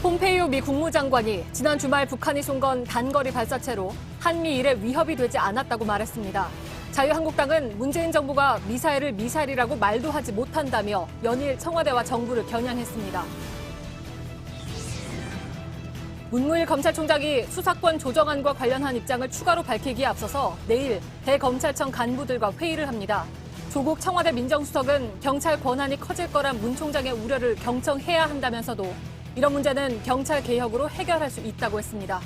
폼페이오 미 국무장관이 지난 주말 북한이 쏜 건 단거리 발사체로 한미일에 위협이 되지 않았다고 말했습니다. 자유한국당은 문재인 정부가 미사일을 미사일이라고 말도 하지 못한다며 연일 청와대와 정부를 겨냥했습니다. 문무일 검찰총장이 수사권 조정안과 관련한 입장을 추가로 밝히기에 앞서서 내일 대검찰청 간부들과 회의를 합니다. 조국 청와대 민정수석은 경찰 권한이 커질 거란 문 총장의 우려를 경청해야 한다면서도 이런 문제는 경찰 개혁으로 해결할 수 있다고 했습니다.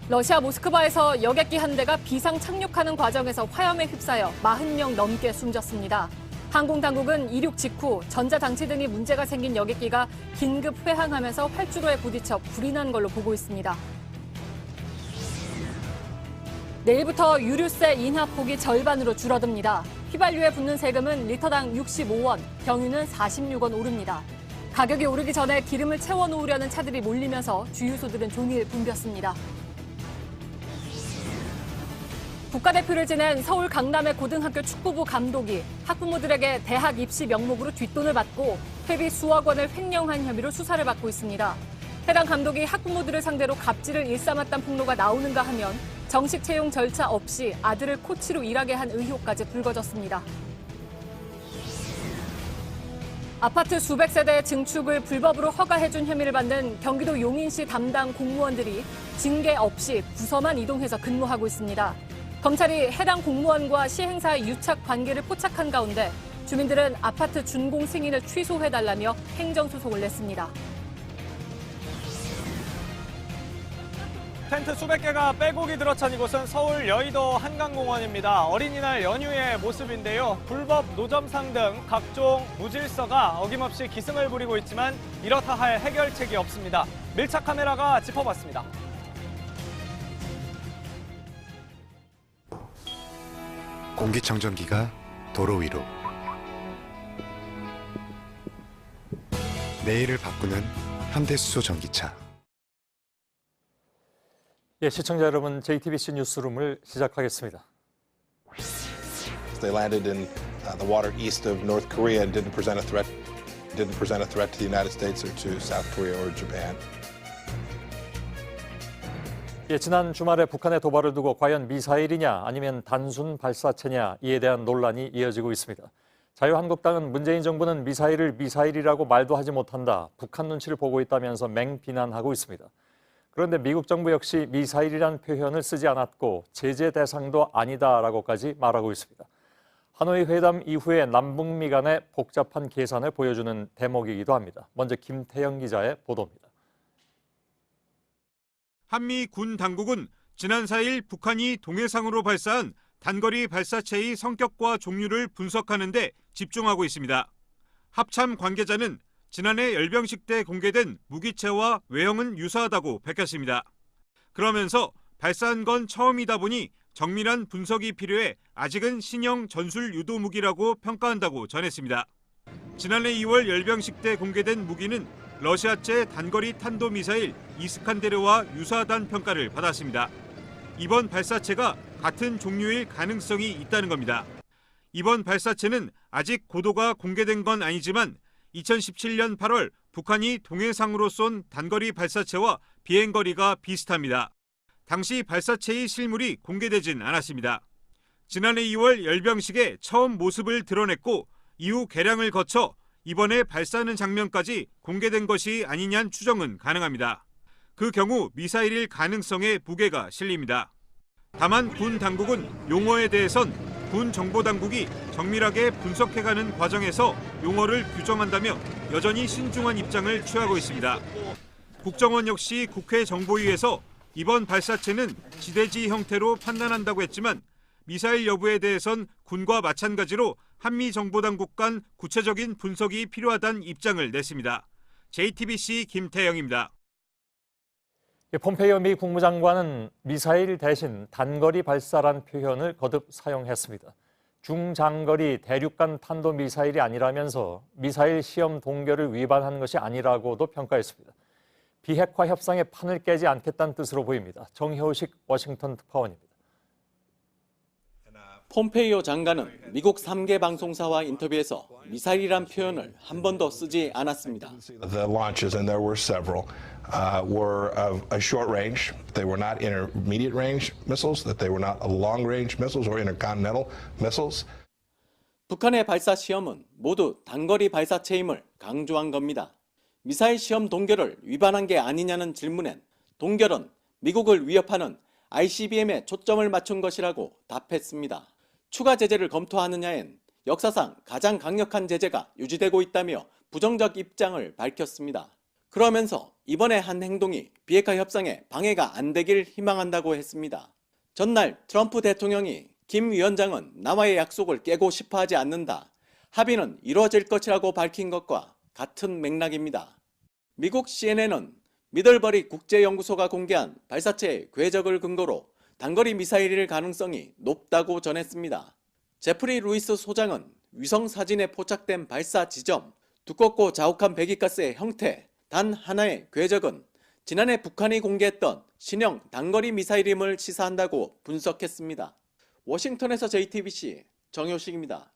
러시아 모스크바에서 여객기 한 대가 비상 착륙하는 과정에서 화염에 휩싸여 40명 넘게 숨졌습니다. 항공당국은 이륙 직후 전자장치 등이 문제가 생긴 여객기가 긴급 회항하면서 활주로에 부딪혀 불이 난 걸로 보고 있습니다. 내일부터 유류세 인하폭이 절반으로 줄어듭니다. 휘발유에 붙는 세금은 리터당 65원, 경유는 46원 오릅니다. 가격이 오르기 전에 기름을 채워놓으려는 차들이 몰리면서 주유소들은 종일 붐볐습니다. 국가대표를 지낸 서울 강남의 고등학교 축구부 감독이 학부모들에게 대학 입시 명목으로 뒷돈을 받고 회비 수억 원을 횡령한 혐의로 수사를 받고 있습니다. 해당 감독이 학부모들을 상대로 갑질을 일삼았다는 폭로가 나오는가 하면 정식 채용 절차 없이 아들을 코치로 일하게 한 의혹까지 불거졌습니다. 아파트 수백 세대 증축을 불법으로 허가해준 혐의를 받는 경기도 용인시 담당 공무원들이 징계 없이 부서만 이동해서 근무하고 있습니다. 검찰이 해당 공무원과 시행사의 유착 관계를 포착한 가운데 주민들은 아파트 준공 승인을 취소해달라며 행정소송을 냈습니다. 텐트 수백 개가 빼곡히 들어찬 이곳은 서울 여의도 한강공원입니다. 어린이날 연휴의 모습인데요. 불법 노점상 등 각종 무질서가 어김없이 기승을 부리고 있지만 이렇다 할 해결책이 없습니다. 밀착 카메라가 짚어봤습니다. 공기청정기가 도로 위로. 내일을 바꾸는 현대수소 전기차. 예, 시청자 여러분, JTBC 뉴스룸을 시작하겠습니다. They landed in the water east of North Korea and didn't present a threat to the United States or to South Korea or Japan. 예, 지난 주말에 북한의 도발을 두고 과연 미사일이냐 아니면 단순 발사체냐 이에 대한 논란이 이어지고 있습니다. 자유한국당은 문재인 정부는 미사일을 미사일이라고 말도 하지 못한다, 북한 눈치를 보고 있다면서 맹비난하고 있습니다. 그런데 미국 정부 역시 미사일이란 표현을 쓰지 않았고 제재 대상도 아니다라고까지 말하고 있습니다. 하노이 회담 이후에 남북미 간의 복잡한 계산을 보여주는 대목이기도 합니다. 먼저 김태영 기자의 보도입니다. 한미 군 당국은 지난 4일 북한이 동해상으로 발사한 단거리 발사체의 성격과 종류를 분석하는 데 집중하고 있습니다. 합참 관계자는 지난해 열병식 때 공개된 무기체와 외형은 유사하다고 밝혔습니다. 그러면서 발사한 건 처음이다 보니 정밀한 분석이 필요해 아직은 신형 전술 유도 무기라고 평가한다고 전했습니다. 지난해 2월 열병식 때 공개된 무기는 러시아제 단거리 탄도미사일 이스칸데르와 유사하다는 평가를 받았습니다. 이번 발사체가 같은 종류일 가능성이 있다는 겁니다. 이번 발사체는 아직 고도가 공개된 건 아니지만 2017년 8월 북한이 동해상으로 쏜 단거리 발사체와 비행거리가 비슷합니다. 당시 발사체의 실물이 공개되진 않았습니다. 지난해 2월 열병식에 처음 모습을 드러냈고 이후 개량을 거쳐 이번에 발사하는 장면까지 공개된 것이 아니냐는 추정은 가능합니다. 그 경우 미사일일 가능성에 무게가 실립니다. 다만 군 당국은 용어에 대해선 군 정보당국이 정밀하게 분석해가는 과정에서 용어를 규정한다며 여전히 신중한 입장을 취하고 있습니다. 국정원 역시 국회 정보위에서 이번 발사체는 지대지 형태로 판단한다고 했지만 미사일 여부에 대해선 군과 마찬가지로 한미 정보당국 간 구체적인 분석이 필요하다는 입장을 냈습니다. JTBC 김태영입니다. 폼페이오 미 국무장관은 미사일 대신 단거리 발사란 표현을 거듭 사용했습니다. 중장거리 대륙간 탄도미사일이 아니라면서 미사일 시험 동결을 위반한 것이 아니라고도 평가했습니다. 비핵화 협상의 판을 깨지 않겠다는 뜻으로 보입니다. 정효식 워싱턴 특파원입니다. 폼페이오 장관은 미국 3개 방송사와 인터뷰에서 미사일이란 표현을 한 번도 쓰지 않았습니다. The launches, and there were several, were of a short range. They were not intermediate range missiles, that they were not long range missiles or intercontinental missiles. 북한의 발사 시험은 모두 단거리 발사체임을 강조한 겁니다. 미사일 시험 동결을 위반한 게 아니냐는 질문엔 동결은 미국을 위협하는 ICBM에 초점을 맞춘 것이라고 답했습니다. 추가 제재를 검토하느냐엔 역사상 가장 강력한 제재가 유지되고 있다며 부정적 입장을 밝혔습니다. 그러면서 이번에 한 행동이 비핵화 협상에 방해가 안 되길 희망한다고 했습니다. 전날 트럼프 대통령이 김 위원장은 나와의 약속을 깨고 싶어 하지 않는다. 합의는 이루어질 것이라고 밝힌 것과 같은 맥락입니다. 미국 CNN은 미들버리 국제연구소가 공개한 발사체의 궤적을 근거로 단거리 미사일일 가능성이 높다고 전했습니다. 제프리 루이스 소장은 위성 사진에 포착된 발사 지점, 두껍고 자욱한 배기가스의 형태, 단 하나의 궤적은 지난해 북한이 공개했던 신형 단거리 미사일임을 시사한다고 분석했습니다. 워싱턴에서 JTBC 정효식입니다.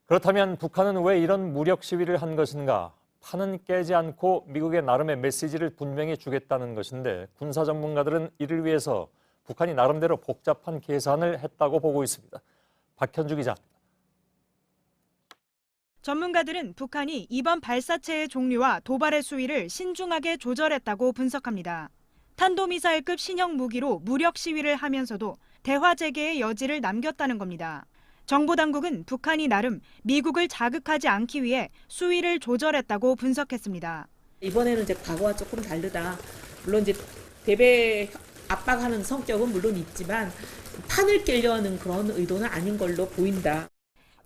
그렇다면 북한은 왜 이런 무력 시위를 한 것인가? 판은 깨지 않고 미국의 나름의 메시지를 분명히 주겠다는 것인데 군사 전문가들은 이를 위해서 북한이 나름대로 복잡한 계산을 했다고 보고 있습니다. 박현주 기자입니다. 전문가들은 북한이 이번 발사체의 종류와 도발의 수위를 신중하게 조절했다고 분석합니다. 탄도미사일급 신형 무기로 무력 시위를 하면서도 대화 재개의 여지를 남겼다는 겁니다. 정보 당국은 북한이 나름 미국을 자극하지 않기 위해 수위를 조절했다고 분석했습니다. 이번에는 이제 과거와 조금 다르다. 물론 이제 대배 압박하는 성격은 물론 있지만 판을 깨려는 그런 의도는 아닌 걸로 보인다.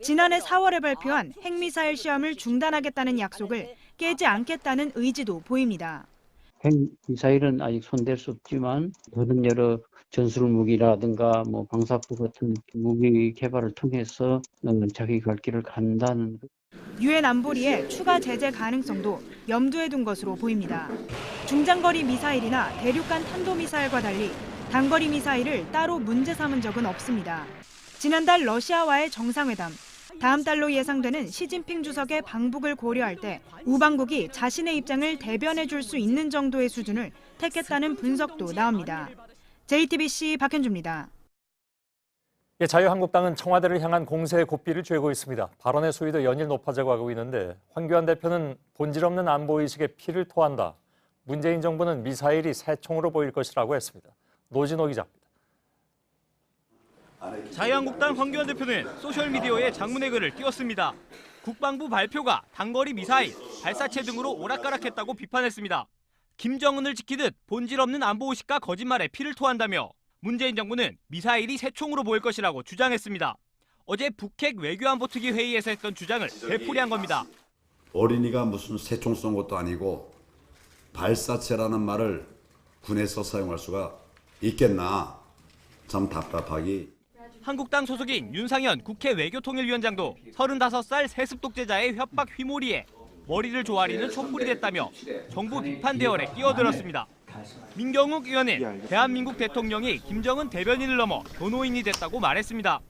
지난해 4월에 발표한 핵미사일 시험을 중단하겠다는 약속을 깨지 않겠다는 의지도 보입니다. 핵미사일은 아직 손댈 수 없지만 다른 여러 전술 무기라든가 방사포 같은 무기 개발을 통해서 자기 갈 길을 간다는. 유엔 안보리의 추가 제재 가능성도 염두에 둔 것으로 보입니다. 중장거리 미사일이나 대륙간 탄도미사일과 달리 단거리 미사일을 따로 문제 삼은 적은 없습니다. 지난달 러시아와의 정상회담, 다음 달로 예상되는 시진핑 주석의 방북을 고려할 때 우방국이 자신의 입장을 대변해 줄 수 있는 정도의 수준을 택했다는 분석도 나옵니다. JTBC 박현주입니다. 자유한국당은 청와대를 향한 공세의 고삐를 쬐고 있습니다. 발언의 수위도 연일 높아져 가고 있는데 황교안 대표는 본질 없는 안보의식에 피를 토한다. 문재인 정부는 미사일이 새 총으로 보일 것이라고 했습니다. 노진호 기자입니다. 자유한국당 황교안 대표는 소셜미디어에 장문의 글을 띄웠습니다. 국방부 발표가 단거리 미사일, 발사체 등으로 오락가락했다고 비판했습니다. 김정은을 지키듯 본질 없는 안보의식과 거짓말에 피를 토한다며 문재인 정부는 미사일이 새 총으로 보일 것이라고 주장했습니다. 어제 북핵 외교안보특위 회의에서 했던 주장을 되풀이한 겁니다. 어린이가 무슨 새총 쏜 것도 아니고 발사체라는 말을 군에서 사용할 수가 있겠나. 참 답답하기. 한국당 소속인 윤상현 국회 외교통일위원장도 35살 세습 독재자의 협박 휘몰이에 머리를 조아리는 촛불이 됐다며 정부 비판 대열에 끼어들었습니다. 민경욱 의원은 대한민국 대통령이 김정은 대변인을 넘어 변호인이 됐다고 말했습니다.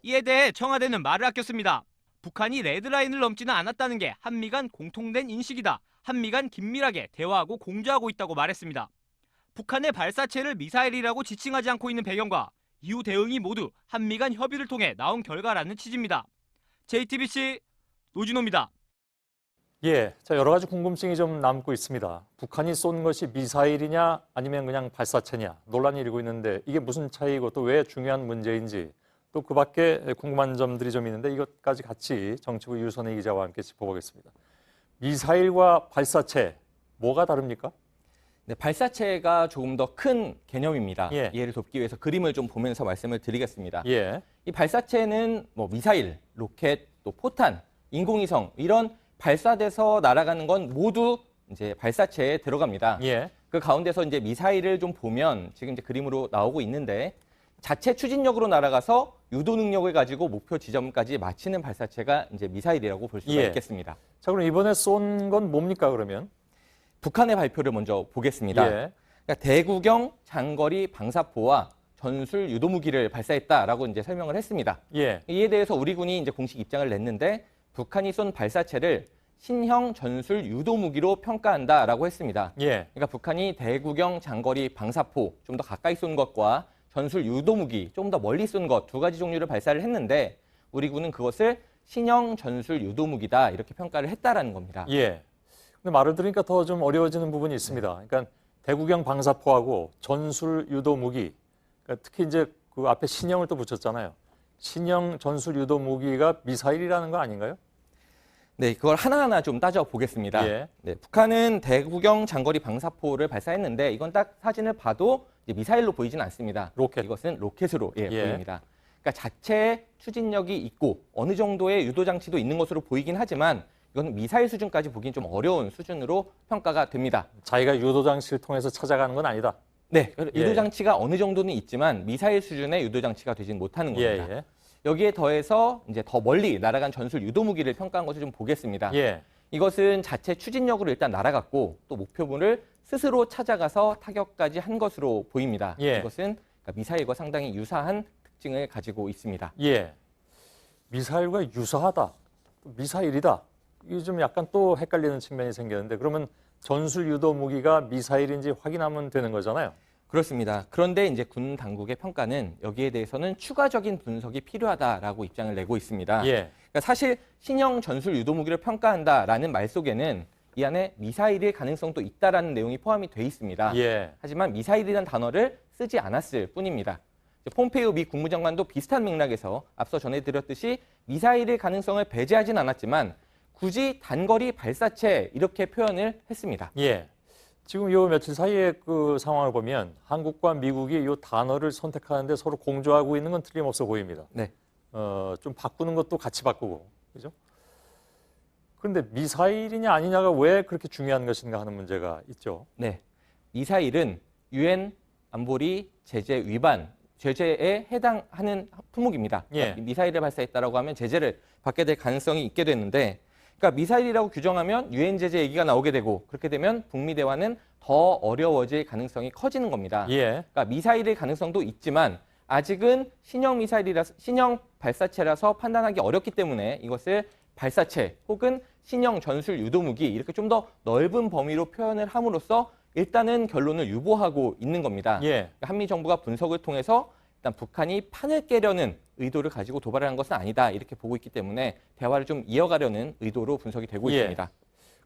이에 대해 청와대는 말을 아꼈습니다. 북한이 레드라인을 넘지는 않았다는 게 한미 간 공통된 인식이다. 한미 간 긴밀하게 대화하고 공조하고 있다고 말했습니다. 북한의 발사체를 미사일이라고 지칭하지 않고 있는 배경과 이후 대응이 모두 한미 간 협의를 통해 나온 결과라는 취지입니다. JTBC 노진호입니다. 여러 가지 궁금증이 좀 남고 있습니다. 북한이 쏜 것이 미사일이냐 아니면 그냥 발사체냐 논란이 일고 있는데 이게 무슨 차이고 또 왜 중요한 문제인지 또 그 밖에 궁금한 점들이 좀 있는데 이것까지 같이 정치부 유선희 기자와 함께 짚어보겠습니다. 미사일과 발사체 뭐가 다릅니까? 네, 발사체가 조금 더 큰 개념입니다. 이해를 돕기 위해서 그림을 좀 보면서 말씀을 드리겠습니다. 이 발사체는 미사일, 로켓, 또 포탄, 인공위성 이런 발사돼서 날아가는 건 모두 이제 발사체에 들어갑니다. 그 가운데서 이제 미사일을 좀 보면 지금 이제 그림으로 나오고 있는데 자체 추진력으로 날아가서 유도 능력을 가지고 목표 지점까지 마치는 발사체가 이제 미사일이라고 볼 수가 있겠습니다. 자, 그럼 이번에 쏜 건 뭡니까 그러면? 북한의 발표를 먼저 보겠습니다. 그러니까 대구경 장거리 방사포와 전술 유도무기를 발사했다라고 이제 설명을 했습니다. 예. 이에 대해서 우리 군이 이제 공식 입장을 냈는데 북한이 쏜 발사체를 신형 전술 유도무기로 평가한다라고 했습니다. 예. 그러니까 북한이 대구경 장거리 방사포 좀 더 가까이 쏜 것과 전술 유도무기 좀 더 멀리 쏜 것 두 가지 종류를 발사를 했는데 우리 군은 그것을 신형 전술 유도무기다 이렇게 평가를 했다라는 겁니다. 예. 근데 말을 들으니까 더 좀 어려워지는 부분이 있습니다. 그러니까 대구경 방사포하고 전술 유도무기, 그러니까 특히 이제 그 앞에 신형을 또 붙였잖아요. 신형 전술 유도무기가 미사일이라는 거 아닌가요? 네, 그걸 하나하나 좀 따져보겠습니다. 예. 네, 북한은 대구경 장거리 방사포를 발사했는데 이건 딱 사진을 봐도 이제 미사일로 보이지는 않습니다. 로켓. 이것은 로켓으로 예. 보입니다. 그러니까 자체에 추진력이 있고 어느 정도의 유도 장치도 있는 것으로 보이긴 하지만 이건 미사일 수준까지 보기는 좀 어려운 수준으로 평가가 됩니다. 자기가 유도 장치를 통해서 찾아가는 건 아니다. 네, 예. 유도 장치가 어느 정도는 있지만 미사일 수준의 유도 장치가 되지는 못하는 겁니다. 예. 여기에 더해서 이제 더 멀리 날아간 전술 유도무기를 평가한 것을 좀 보겠습니다. 예. 이것은 자체 추진력으로 일단 날아갔고 또 목표물을 스스로 찾아가서 타격까지 한 것으로 보입니다. 예. 이것은 그러니까 미사일과 상당히 유사한 특징을 가지고 있습니다. 예. 미사일과 유사하다. 미사일이다. 이게 좀 약간 또 헷갈리는 측면이 생겼는데 그러면 전술 유도 무기가 미사일인지 확인하면 되는 거잖아요. 그렇습니다. 그런데 이제 군 당국의 평가는 여기에 대해서는 추가적인 분석이 필요하다라고 입장을 내고 있습니다. 예. 그러니까 사실 신형 전술 유도무기를 평가한다라는 말 속에는 이 안에 미사일일 가능성도 있다라는 내용이 포함이 돼 있습니다. 예. 하지만 미사일이라는 단어를 쓰지 않았을 뿐입니다. 폼페이오 미 국무장관도 비슷한 맥락에서 앞서 전해드렸듯이 미사일일 가능성을 배제하진 않았지만 굳이 단거리 발사체 이렇게 표현을 했습니다. 예. 지금 요 며칠 사이의 그 상황을 보면 한국과 미국이 이 단어를 선택하는데 서로 공조하고 있는 건 틀림없어 보입니다. 네. 좀 바꾸는 것도 같이 바꾸고, 그죠? 그런데 미사일이냐 아니냐가 왜 그렇게 중요한 것인가 하는 문제가 있죠. 네. 미사일은 유엔 안보리 제재 위반, 제재에 해당하는 품목입니다. 그러니까 예. 미사일을 발사했다라고 하면 제재를 받게 될 가능성이 있게 되는데 그러니까 미사일이라고 규정하면 유엔 제재 얘기가 나오게 되고 그렇게 되면 북미 대화는 더 어려워질 가능성이 커지는 겁니다. 예. 그러니까 미사일일 가능성도 있지만 아직은 신형 발사체라서 판단하기 어렵기 때문에 이것을 발사체 혹은 신형 전술 유도무기 이렇게 좀 더 넓은 범위로 표현을 함으로써 일단은 결론을 유보하고 있는 겁니다. 예. 그러니까 한미 정부가 분석을 통해서 일단 북한이 판을 깨려는 의도를 가지고 도발을 한 것은 아니다 이렇게 보고 있기 때문에 대화를 좀 이어가려는 의도로 분석이 되고 예. 있습니다.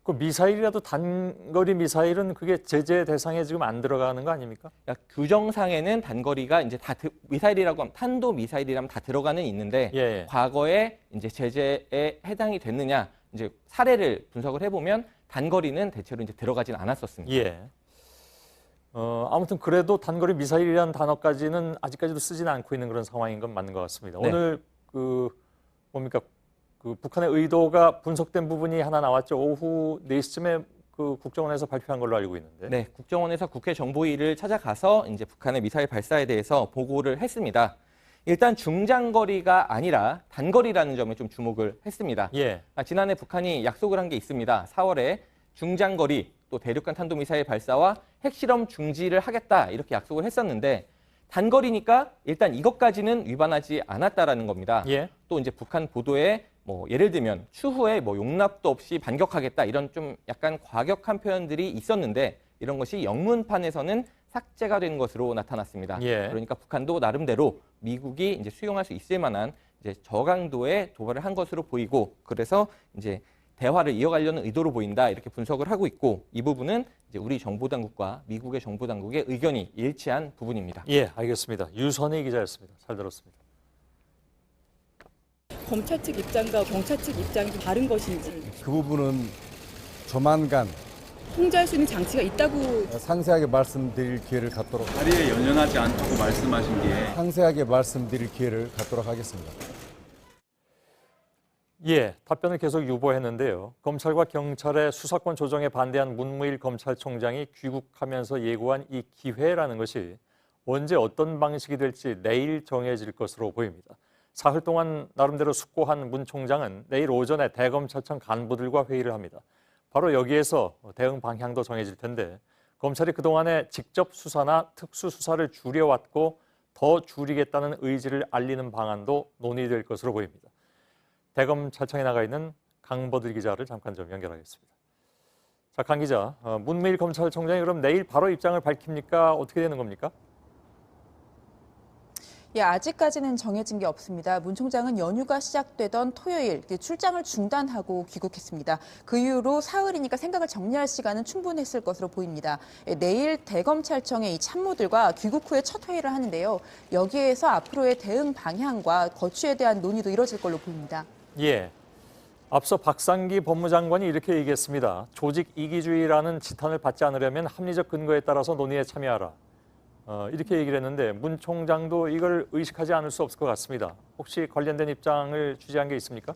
그 미사일이라도 단거리 미사일은 그게 제재 대상에 지금 안 들어가는 거 아닙니까? 그러니까 규정상에는 단거리가 이제 다 미사일이라고 하면 탄도 미사일이라면 다 들어가는 있는데 예. 과거에 이제 제재에 해당이 됐느냐 이제 사례를 분석을 해보면 단거리는 대체로 이제 들어가진 않았었습니다. 예. 아무튼 그래도 단거리 미사일이라는 단어까지는 아직까지도 쓰지는 않고 있는 그런 상황인 건 맞는 것 같습니다. 네. 오늘 뭡니까? 북한의 의도가 분석된 부분이 하나 나왔죠. 오후 4시쯤에 그 국정원에서 발표한 걸로 알고 있는데. 네, 국정원에서 국회 정보위를 찾아가서 이제 북한의 미사일 발사에 대해서 보고를 했습니다. 일단 중장거리가 아니라 단거리라는 점에 좀 주목을 했습니다. 예. 지난해 북한이 약속을 한 게 있습니다. 4월에 중장거리 또 대륙간 탄도미사일 발사와 핵실험 중지를 하겠다 이렇게 약속을 했었는데 단거리니까 일단 이것까지는 위반하지 않았다라는 겁니다. 예. 또 이제 북한 보도에 뭐 예를 들면 추후에 뭐 용납도 없이 반격하겠다 이런 좀 약간 과격한 표현들이 있었는데 이런 것이 영문판에서는 삭제가 된 것으로 나타났습니다. 예. 그러니까 북한도 나름대로 미국이 이제 수용할 수 있을 만한 이제 저강도의 도발을 한 것으로 보이고 그래서 이제 대화를 이어가려는 의도로 보인다 이렇게 분석을 하고 있고 이 부분은 이제 우리 정보당국과 미국의 정보당국의 의견이 일치한 부분입니다. 예, 알겠습니다. 유선희 기자였습니다. 잘 들었습니다. 검찰 측 입장과 경찰 측 입장이 다른 것인지 그 부분은 조만간 통제할 수 있는 장치가 있다고 상세하게 말씀드릴 기회를 갖도록 자리에 연연하지 않다고 말씀하신 게 상세하게 말씀드릴 기회를 갖도록 하겠습니다. 예, 답변을 계속 유보했는데요. 검찰과 경찰의 수사권 조정에 반대한 문무일 검찰총장이 귀국하면서 예고한 이 기회라는 것이 언제 어떤 방식이 될지 내일 정해질 것으로 보입니다. 사흘 동안 나름대로 숙고한 문 총장은 내일 오전에 대검찰청 간부들과 회의를 합니다. 바로 여기에서 대응 방향도 정해질 텐데 검찰이 그동안에 직접 수사나 특수수사를 줄여왔고 더 줄이겠다는 의지를 알리는 방안도 논의될 것으로 보입니다. 대검찰청에 나가 있는 강버들 기자를 잠깐 좀 연결하겠습니다. 자, 강 기자, 문무일 검찰총장이 그럼 내일 바로 입장을 밝힙니까? 어떻게 되는 겁니까? 예, 아직까지는 정해진 게 없습니다. 문 총장은 연휴가 시작되던 토요일 출장을 중단하고 귀국했습니다. 그 이후로 사흘이니까 생각을 정리할 시간은 충분했을 것으로 보입니다. 예, 내일 대검찰청의 이 참모들과 귀국 후에 첫 회의를 하는데요. 여기에서 앞으로의 대응 방향과 거취에 대한 논의도 이뤄질 걸로 보입니다. 예. 앞서 박상기 법무장관이 이렇게 얘기했습니다. 조직 이기주의라는 지탄을 받지 않으려면 합리적 근거에 따라서 논의에 참여하라. 이렇게 얘기를 했는데 문 총장도 이걸 의식하지 않을 수 없을 것 같습니다. 혹시 관련된 입장을 취재한 게 있습니까?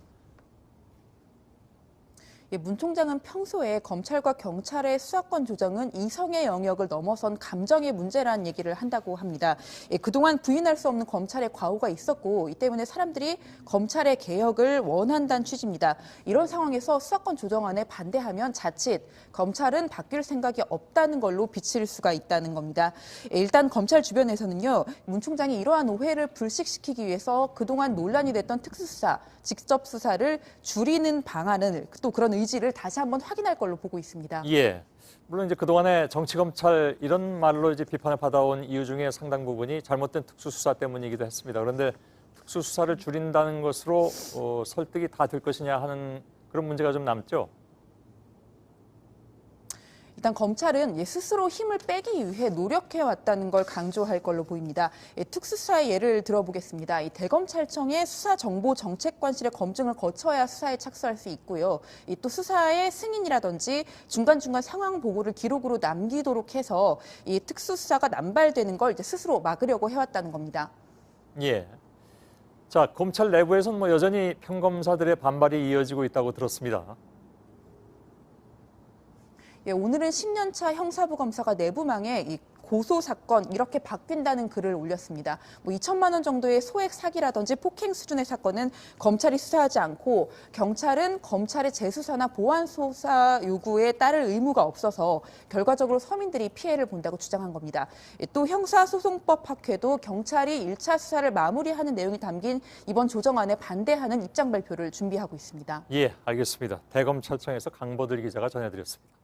예, 문 총장은 평소에 검찰과 경찰의 수사권 조정은 이성의 영역을 넘어선 감정의 문제라는 얘기를 한다고 합니다. 예, 그동안 부인할 수 없는 검찰의 과오가 있었고 이 때문에 사람들이 검찰의 개혁을 원한다는 취지입니다. 이런 상황에서 수사권 조정안에 반대하면 자칫 검찰은 바뀔 생각이 없다는 걸로 비칠 수가 있다는 겁니다. 예, 일단 검찰 주변에서는요. 문 총장이 이러한 오해를 불식시키기 위해서 그동안 논란이 됐던 특수수사, 직접 수사를 줄이는 방안을 또 그런 의지를 다시 한번 확인할 걸로 보고 있습니다. 예. 물론 이제 그동안에 정치검찰 이런 말로 이제 비판을 받아온 이유 중에 상당 부분이 잘못된 특수수사 때문이기도 했습니다. 그런데 특수수사를 줄인다는 것으로 설득이 다 될 것이냐 하는 그런 문제가 좀 남죠. 일단 검찰은 스스로 힘을 빼기 위해 노력해왔다는 걸 강조할 걸로 보입니다. 특수수사의 예를 들어보겠습니다. 대검찰청의 수사정보정책관실의 검증을 거쳐야 수사에 착수할 수 있고요. 또 수사의 승인이라든지 중간중간 상황 보고를 기록으로 남기도록 해서 이 특수수사가 남발되는 걸 스스로 막으려고 해왔다는 겁니다. 예. 자, 검찰 내부에서는 여전히 평검사들의 반발이 이어지고 있다고 들었습니다. 예, 오늘은 10년차 형사부 검사가 내부망에 이 고소 사건 이렇게 바뀐다는 글을 올렸습니다. 2천만 원 정도의 소액 사기라든지 폭행 수준의 사건은 검찰이 수사하지 않고 경찰은 검찰의 재수사나 보완 수사 요구에 따를 의무가 없어서 결과적으로 서민들이 피해를 본다고 주장한 겁니다. 또 형사소송법 학회도 경찰이 1차 수사를 마무리하는 내용이 담긴 이번 조정안에 반대하는 입장 발표를 준비하고 있습니다. 예, 알겠습니다. 대검찰청에서 강버들 기자가 전해드렸습니다.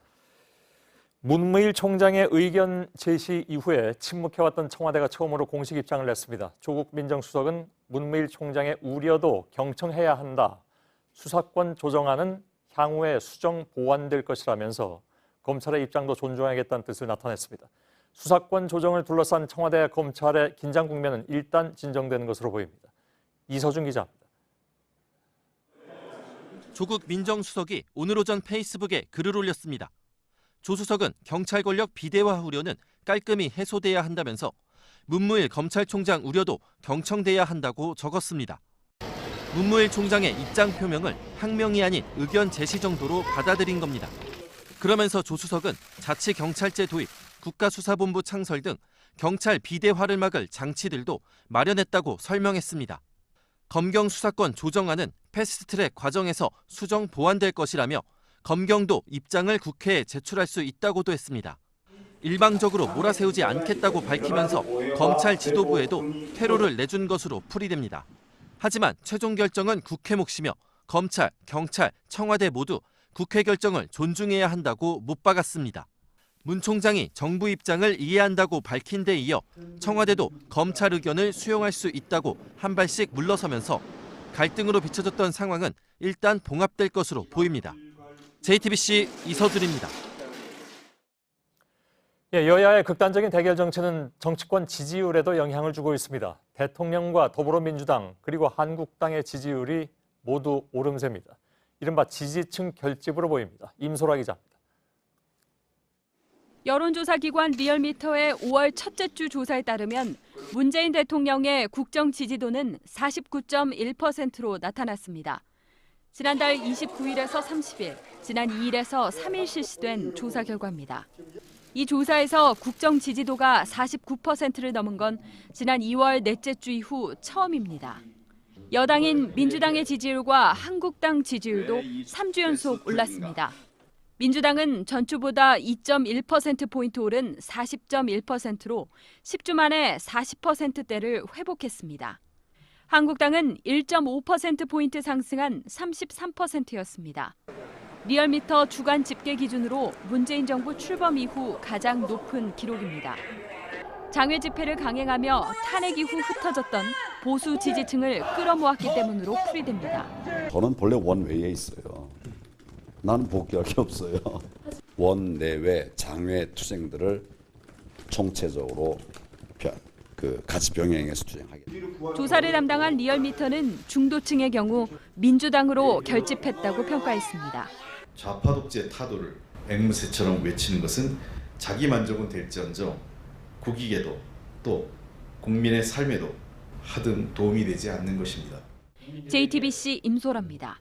문무일 총장의 의견 제시 이후에 침묵해왔던 청와대가 처음으로 공식 입장을 냈습니다. 조국 민정수석은 문무일 총장의 우려도 경청해야 한다. 수사권 조정안은 향후에 수정 보완될 것이라면서 검찰의 입장도 존중하겠다는 뜻을 나타냈습니다. 수사권 조정을 둘러싼 청와대 검찰의 긴장 국면은 일단 진정되는 것으로 보입니다. 이서준 기자입니다. 조국 민정수석이 오늘 오전 페이스북에 글을 올렸습니다. 조 수석은 경찰 권력 비대화 우려는 깔끔히 해소돼야 한다면서 문무일 검찰총장 우려도 경청돼야 한다고 적었습니다. 문무일 총장의 입장 표명을 항명이 아닌 의견 제시 정도로 받아들인 겁니다. 그러면서 조 수석은 자치경찰제 도입, 국가수사본부 창설 등 경찰 비대화를 막을 장치들도 마련했다고 설명했습니다. 검경 수사권 조정안은 패스트트랙 과정에서 수정 보완될 것이라며 검경도 입장을 국회에 제출할 수 있다고도 했습니다. 일방적으로 몰아세우지 않겠다고 밝히면서 검찰 지도부에도 퇴로를 내준 것으로 풀이됩니다. 하지만 최종 결정은 국회 몫이며 검찰, 경찰, 청와대 모두 국회 결정을 존중해야 한다고 못 박았습니다. 문 총장이 정부 입장을 이해한다고 밝힌 데 이어 청와대도 검찰 의견을 수용할 수 있다고 한 발씩 물러서면서 갈등으로 비춰졌던 상황은 일단 봉합될 것으로 보입니다. JTBC 이서준입니다. 예, 여야의 극단적인 대결 정치는 정치권 지지율에도 영향을 주고 있습니다. 대통령과 더불어민주당 그리고 한국당의 지지율이 모두 오름세입니다. 이른바 지지층 결집으로 보입니다. 임소라 기자입니다. 여론조사기관 리얼미터의 5월 첫째 주 조사에 따르면 문재인 대통령의 국정 지지도는 49.1%로 나타났습니다. 지난달 29일에서 30일, 지난 2일에서 3일 실시된 조사 결과입니다. 이 조사에서 국정 지지도가 49%를 넘은 건 지난 2월 넷째 주 이후 처음입니다. 여당인 민주당의 지지율과 한국당 지지율도 3주 연속 올랐습니다. 민주당은 전주보다 2.1%포인트 오른 40.1%로 10주 만에 40%대를 회복했습니다. 한국당은 1.5%포인트 상승한 33%였습니다. 리얼미터 주간 집계 기준으로 문재인 정부 출범 이후 가장 높은 기록입니다. 장외 집회를 강행하며 탄핵 이후 흩어졌던 보수 지지층을 끌어모았기 때문으로 풀이됩니다. 저는 본래 원외에 있어요. 나는 복귀할 게 없어요. 원내외 장외 투쟁들을 총체적으로 같이 병행해서 투쟁하겠습니다. 조사를 담당한 리얼미터는 중도층의 경우 민주당으로 결집했다고 평가했습니다. 좌파 독재의 타도를 앵무새처럼 외치는 것은 자기 만족은 될지언정 국익에도 또 국민의 삶에도 하등 도움이 되지 않는 것입니다. JTBC 임소라입니다.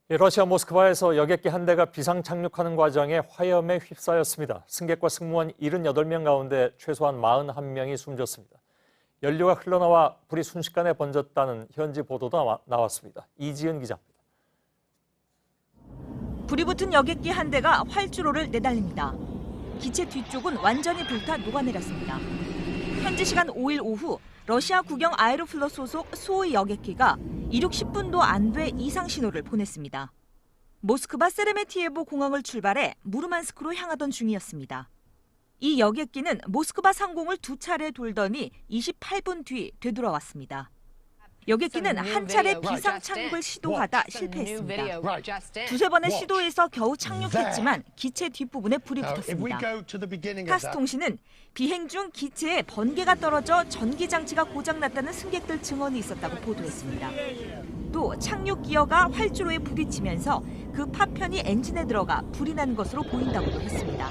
러시아 모스크바에서 여객기 한 대가 비상 착륙하는 과정에 화염에 휩싸였습니다. 승객과 승무원 78명 가운데 최소한 41명이 숨졌습니다. 연료가 흘러나와 불이 순식간에 번졌다는 현지 보도도 나왔습니다. 이지은 기자입니다. 불이 붙은 여객기 한 대가 활주로를 내달립니다. 기체 뒤쪽은 완전히 불타 녹아내렸습니다. 현지 시간 5일 오후 러시아 국영 아에로플롯 소속 수호이 여객기가 이륙 10분도 안 돼 이상 신호를 보냈습니다. 모스크바 세레메티예보 공항을 출발해 무르만스크로 향하던 중이었습니다. 이 여객기는 모스크바 상공을 2차례 돌더니 28분 뒤 되돌아왔습니다. 여객기는 한 차례 비상 착륙을 시도하다 실패했습니다. 두세 번의 시도에서 겨우 착륙했지만 기체 뒷부분에 불이 붙었습니다. 타스 통신은 비행 중 기체에 번개가 떨어져 전기 장치가 고장났다는 승객들 증언이 있었다고 보도했습니다. 또 착륙 기어가 활주로에 부딪히면서 그 파편이 엔진에 들어가 불이 난 것으로 보인다고도 했습니다.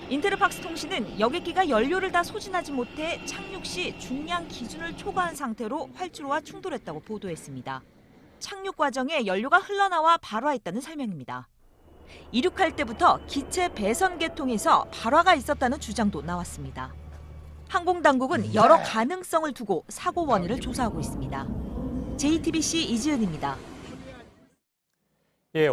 인테르팍스 통신은 여객기가 연료를 다 소진하지 못해 착륙 시 중량 기준을 초과한 상태로 활주로와 충돌했다고 보도했습니다. 착륙 과정에 연료가 흘러나와 발화했다는 설명입니다. 이륙할 때부터 기체 배선 계통에서 발화가 있었다는 주장도 나왔습니다. 항공당국은 여러 가능성을 두고 사고 원인을 조사하고 있습니다. JTBC 이지은입니다.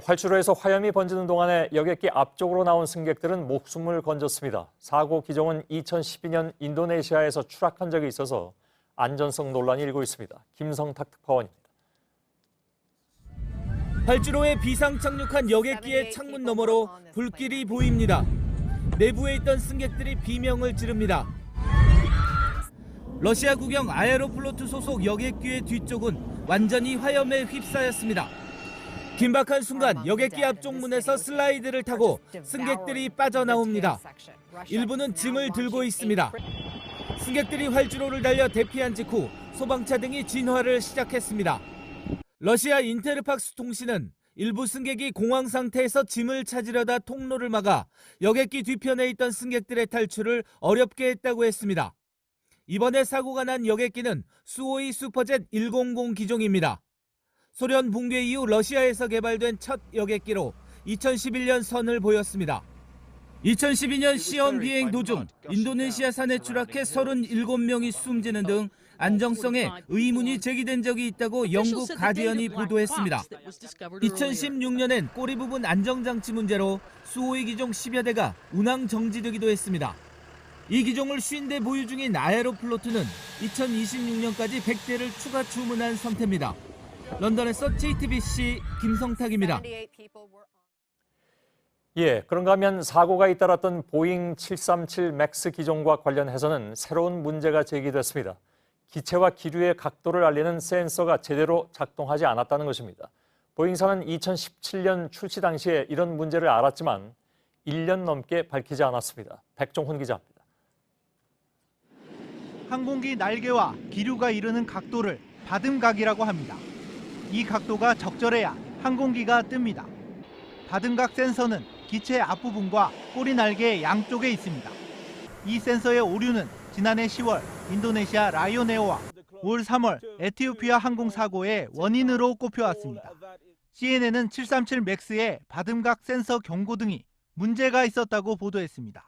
활주로에서 화염이 번지는 동안에 여객기 앞쪽으로 나온 승객들은 목숨을 건졌습니다. 사고 기종은 2012년 인도네시아에서 추락한 적이 있어서 안전성 논란이 일고 있습니다. 김성탁 특파원입니다. 활주로에 비상 착륙한 여객기의 창문 너머로 불길이 보입니다. 내부에 있던 승객들이 비명을 지릅니다. 러시아 국영 아에로플로트 소속 여객기의 뒤쪽은 완전히 화염에 휩싸였습니다. 긴박한 순간 여객기 앞쪽 문에서 슬라이드를 타고 승객들이 빠져나옵니다. 일부는 짐을 들고 있습니다. 승객들이 활주로를 달려 대피한 직후 소방차 등이 진화를 시작했습니다. 러시아 인테르팍스 통신은 일부 승객이 공황 상태에서 짐을 찾으려다 통로를 막아 여객기 뒤편에 있던 승객들의 탈출을 어렵게 했다고 했습니다. 이번에 사고가 난 여객기는 수호이 슈퍼젯 100 기종입니다. 소련 붕괴 이후 러시아에서 개발된 첫 여객기로 2011년 선을 보였습니다. 2012년 시험 비행 도중 인도네시아 산에 추락해 37명이 숨지는 등 안정성에 의문이 제기된 적이 있다고 영국 가디언이 보도했습니다. 2016년엔 꼬리 부분 안정장치 문제로 수호이 기종 10여 대가 운항 정지되기도 했습니다. 이 기종을 50대 보유 중인 아에로플로트는 2026년까지 100대를 추가 주문한 상태입니다. 런던에서 JTBC 김성탁입니다. 그런가 하면 사고가 잇따랐던 보잉 737 맥스 기종과 관련해서는 새로운 문제가 제기됐습니다. 기체와 기류의 각도를 알리는 센서가 제대로 작동하지 않았다는 것입니다. 보잉사는 2017년 출시 당시에 이런 문제를 알았지만 1년 넘게 밝히지 않았습니다. 백종훈 기자입니다. 항공기 날개와 기류가 이르는 각도를 바듬각이라고 합니다. 이 각도가 적절해야 항공기가 뜹니다. 바듬각 센서는 기체 앞부분과 꼬리 날개 양쪽에 있습니다. 이 센서의 오류는 지난해 10월 인도네시아 라이온에어와 올 3월 에티오피아 항공 사고의 원인으로 꼽혀왔습니다. CNN은 737 맥스의 바듬각 센서 경고 등이 문제가 있었다고 보도했습니다.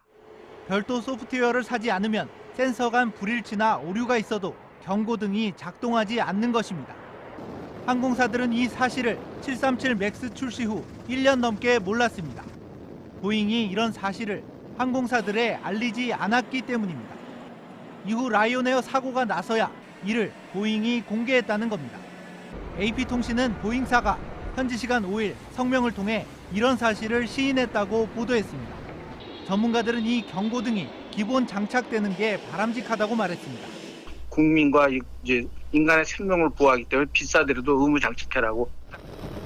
별도 소프트웨어를 사지 않으면 센서 간 불일치나 오류가 있어도 경고 등이 작동하지 않는 것입니다. 항공사들은 이 사실을 737 맥스 출시 후 1년 넘게 몰랐습니다. 보잉이 이런 사실을 항공사들에 알리지 않았기 때문입니다. 이후 라이온에어 사고가 나서야 이를 보잉이 공개했다는 겁니다. AP통신은 보잉사가 현지 시간 5일 성명을 통해 이런 사실을 시인했다고 보도했습니다. 전문가들은 이 경고등이 기본 장착되는 게 바람직하다고 말했습니다. 국민과 이제 인간의 생명을 보호하기 때문에 비싸더라도 의무 장착해라고.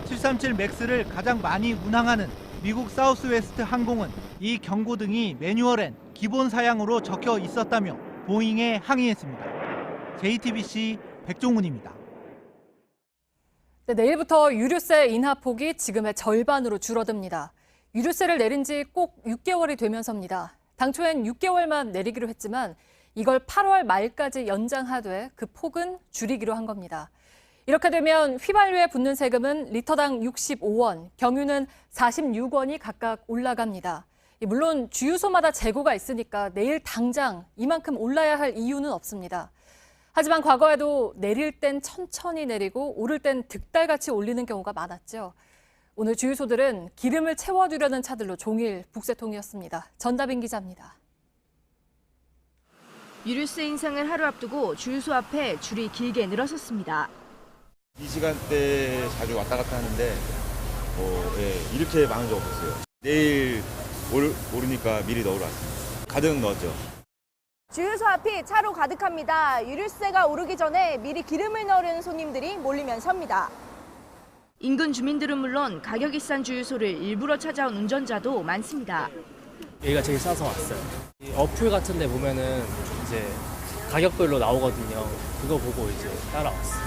737 맥스를 가장 많이 운항하는 미국 사우스웨스트 항공은 이 경고등이 매뉴얼엔 기본 사양으로 적혀 있었다며 보잉에 항의했습니다. JTBC 백종훈입니다. 네, 내일부터 유류세 인하폭이 지금의 절반으로 줄어듭니다. 유류세를 내린 지 꼭 6개월이 되면서입니다. 당초엔 6개월만 내리기로 했지만 이걸 8월 말까지 연장하되 그 폭은 줄이기로 한 겁니다. 이렇게 되면 휘발유에 붙는 세금은 리터당 65원, 경유는 46원이 각각 올라갑니다. 물론 주유소마다 재고가 있으니까 내일 당장 이만큼 올라야 할 이유는 없습니다. 하지만 과거에도 내릴 땐 천천히 내리고 오를 땐 득달같이 올리는 경우가 많았죠. 오늘 주유소들은 기름을 채워두려는 차들로 종일 북새통이었습니다. 전다빈 기자입니다. 유류세 인상을 하루 앞두고 주유소 앞에 줄이 길게 늘어섰습니다. 이 시간대에 자주 왔다 갔다 하는데 이렇게 많은 적 없었어요. 내일 오르니까 미리 넣으러 왔습니다. 가득 넣었죠. 주유소 앞이 차로 가득합니다. 유류세가 오르기 전에 미리 기름을 넣으려는 손님들이 몰리면서입니다. 인근 주민들은 물론 가격이 싼 주유소를 일부러 찾아온 운전자도 많습니다. 여기가 제일 싸서 왔어요. 이 어플 같은 데 보면은 이제 가격별로 나오거든요. 그거 보고 이제 따라왔어요.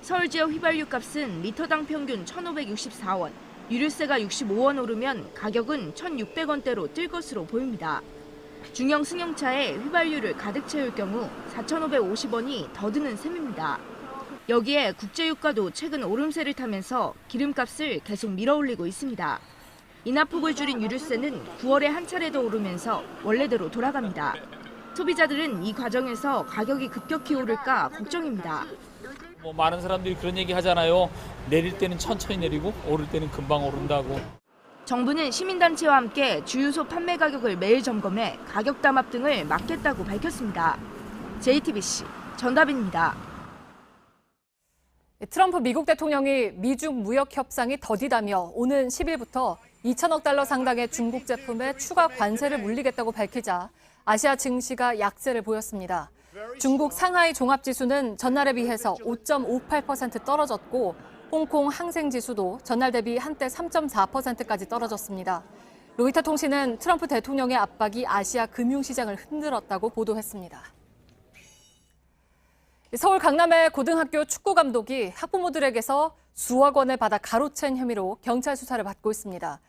서울 지역 휘발유 값은 리터당 평균 1,564원, 유류세가 65원 오르면 가격은 1,600원대로 뛸 것으로 보입니다. 중형 승용차에 휘발유를 가득 채울 경우 4,550원이 더 드는 셈입니다. 여기에 국제유가도 최근 오름세를 타면서 기름값을 계속 밀어올리고 있습니다. 인하폭을 줄인 유류세는 9월에 한 차례 더 오르면서 원래대로 돌아갑니다. 소비자들은 이 과정에서 가격이 급격히 오를까 걱정입니다. 많은 사람들이 그런 얘기 하잖아요. 내릴 때는 천천히 내리고 오를 때는 금방 오른다고. 정부는 시민단체와 함께 주유소 판매 가격을 매일 점검해 가격 담합 등을 막겠다고 밝혔습니다. JTBC 전다빈입니다. 트럼프 미국 대통령이 미중 무역 협상이 더디다며 오는 10일부터 2천억 달러 상당의 중국 제품에 추가 관세를 물리겠다고 밝히자 아시아 증시가 약세를 보였습니다. 중국 상하이 종합지수는 전날에 비해서 5.58% 떨어졌고 홍콩 항생지수도 전날 대비 한때 3.4%까지 떨어졌습니다. 로이터 통신은 트럼프 대통령의 압박이 아시아 금융시장을 흔들었다고 보도했습니다. 서울 강남의 고등학교 축구 감독이 학부모들에게서 수억 원을 받아 가로챈 혐의로 경찰 수사를 받고 있습니다.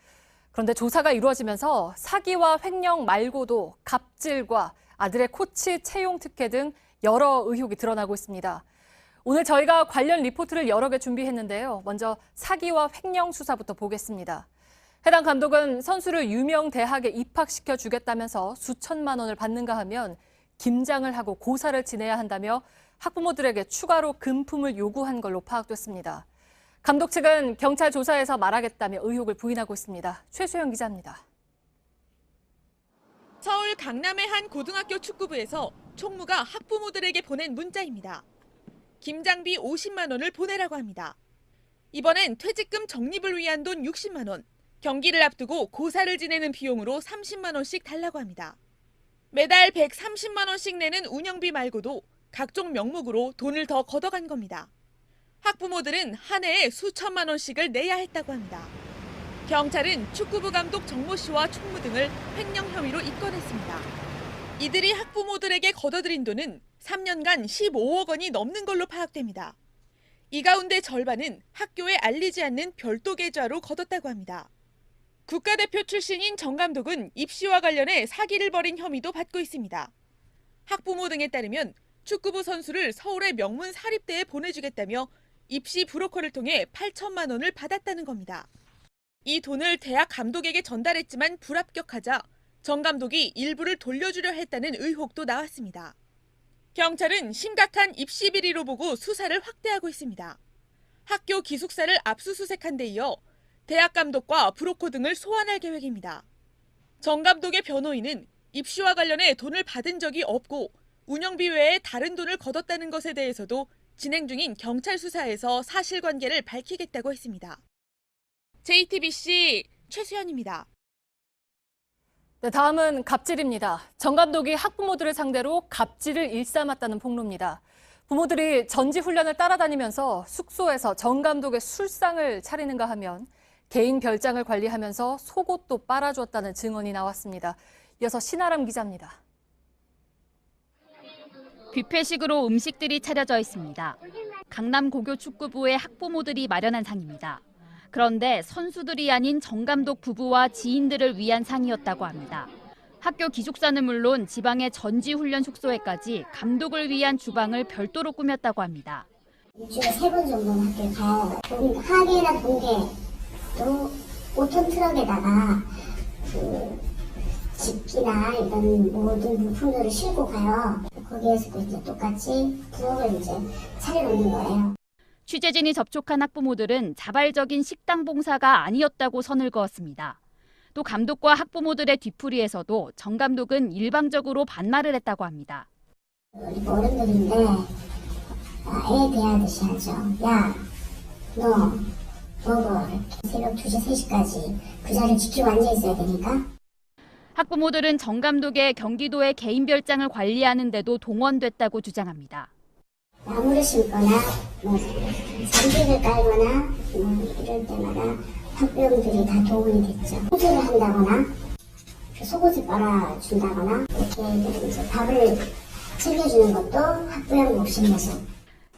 그런데 조사가 이루어지면서 사기와 횡령 말고도 갑질과 아들의 코치 채용 특혜 등 여러 의혹이 드러나고 있습니다. 오늘 저희가 관련 리포트를 여러 개 준비했는데요. 먼저 사기와 횡령 수사부터 보겠습니다. 해당 감독은 선수를 유명 대학에 입학시켜 주겠다면서 수천만 원을 받는가 하면 김장을 하고 고사를 지내야 한다며 학부모들에게 추가로 금품을 요구한 걸로 파악됐습니다. 감독 측은 경찰 조사에서 말하겠다며 의혹을 부인하고 있습니다. 최수영 기자입니다. 서울 강남의 한 고등학교 축구부에서 총무가 학부모들에게 보낸 문자입니다. 김장비 50만 원을 보내라고 합니다. 이번엔 퇴직금 적립을 위한 돈 60만 원, 경기를 앞두고 고사를 지내는 비용으로 30만 원씩 달라고 합니다. 매달 130만 원씩 내는 운영비 말고도 각종 명목으로 돈을 더 걷어간 겁니다. 학부모들은 한 해에 수천만 원씩을 내야 했다고 합니다. 경찰은 축구부 감독 정모 씨와 총무 등을 횡령 혐의로 입건했습니다. 이들이 학부모들에게 걷어들인 돈은 3년간 15억 원이 넘는 걸로 파악됩니다. 이 가운데 절반은 학교에 알리지 않는 별도 계좌로 걷었다고 합니다. 국가대표 출신인 정 감독은 입시와 관련해 사기를 벌인 혐의도 받고 있습니다. 학부모 등에 따르면 축구부 선수를 서울의 명문 사립대에 보내주겠다며 입시 브로커를 통해 8천만 원을 받았다는 겁니다. 이 돈을 대학 감독에게 전달했지만 불합격하자 정 감독이 일부를 돌려주려 했다는 의혹도 나왔습니다. 경찰은 심각한 입시 비리로 보고 수사를 확대하고 있습니다. 학교 기숙사를 압수수색한 데 이어 대학 감독과 브로커 등을 소환할 계획입니다. 정 감독의 변호인은 입시와 관련해 돈을 받은 적이 없고 운영비 외에 다른 돈을 거뒀다는 것에 대해서도 진행 중인 경찰 수사에서 사실관계를 밝히겠다고 했습니다. JTBC 최수연입니다. 네, 다음은 갑질입니다. 정 감독이 학부모들을 상대로 갑질을 일삼았다는 폭로입니다. 부모들이 전지훈련을 따라다니면서 숙소에서 정 감독의 술상을 차리는가 하면 개인 별장을 관리하면서 속옷도 빨아주었다는 증언이 나왔습니다. 이어서 신아람 기자입니다. 뷔페식으로 음식들이 차려져 있습니다. 강남 고교 축구부의 학부모들이 마련한 상입니다. 그런데 선수들이 아닌 정 감독 부부와 지인들을 위한 상이었다고 합니다. 학교 기숙사는 물론 지방의 전지훈련 숙소에까지 감독을 위한 주방을 별도로 꾸몄다고 합니다. 일주일에 3번 정도는 학교에 가요. 하계나 동계 또 5톤 트럭에다가 집기나 이런 모든 물품들을 싣고 가요. 거기에서도 이제 똑같이 부엌을 이제 차려놓는 거예요. 취재진이 접촉한 학부모들은 자발적인 식당 봉사가 아니었다고 선을 그었습니다. 또 감독과 학부모들의 뒤풀이에서도 정 감독은 일방적으로 반말을 했다고 합니다. 우리 어른들인데 애 대하듯이 하죠. 야, 너 먹어. 이렇게 새벽 2시, 3시까지 그 자리를 지키고 앉아 있어야 되니까. 학부모들은 정 감독의 경기도의 개인 별장을 관리하는 데도 동원됐다고 주장합니다. 나무를 심거나 잔디를 깔거나 이럴 때마다 학부형들이 다 도움이 됐죠. 홍수를 한다거나 속옷을 빨아준다거나 이렇게 이제 밥을 챙겨주는 것도 학부형 몫입니다.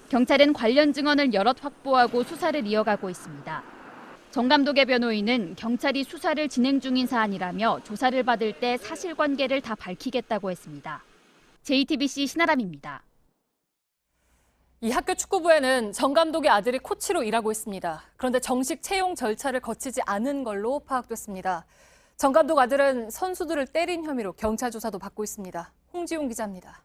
경찰은 관련 증언을 여럿 확보하고 수사를 이어가고 있습니다. 정 감독의 변호인은 경찰이 수사를 진행 중인 사안이라며 조사를 받을 때 사실관계를 다 밝히겠다고 했습니다. JTBC 신아람입니다. 이 학교 축구부에는 정 감독의 아들이 코치로 일하고 있습니다. 그런데 정식 채용 절차를 거치지 않은 걸로 파악됐습니다. 정 감독 아들은 선수들을 때린 혐의로 경찰 조사도 받고 있습니다. 홍지용 기자입니다.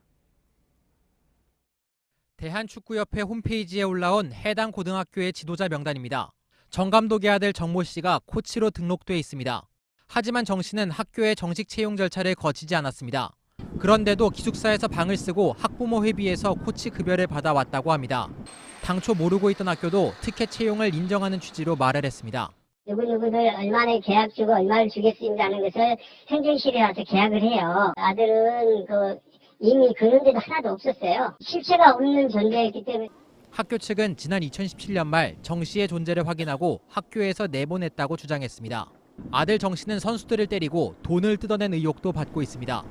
대한축구협회 홈페이지에 올라온 해당 고등학교의 지도자 명단입니다. 정 감독의 아들 정모 씨가 코치로 등록돼 있습니다. 하지만 정 씨는 학교의 정식 채용 절차를 거치지 않았습니다. 그런데도 기숙사에서 방을 쓰고 학부모 회비에서 코치 급여를 받아왔다고 합니다. 당초 모르고 있던 학교도 티켓 채용을 인정하는 취지로 말을 했습니다. 누구누구들 얼마나 계약 주고 얼마를 주겠습니다는 것을 행정실에 와서 계약을 해요. 아들은 이미 그런 데도 하나도 없었어요. 실체가 없는 존재였기 때문에. 학교 측은 지난 2017년 말 정 씨의 존재를 확인하고 학교에서 내보냈다고 주장했습니다. 아들 정 씨는 선수들을 때리고 돈을 뜯어낸 의혹도 받고 있습니다.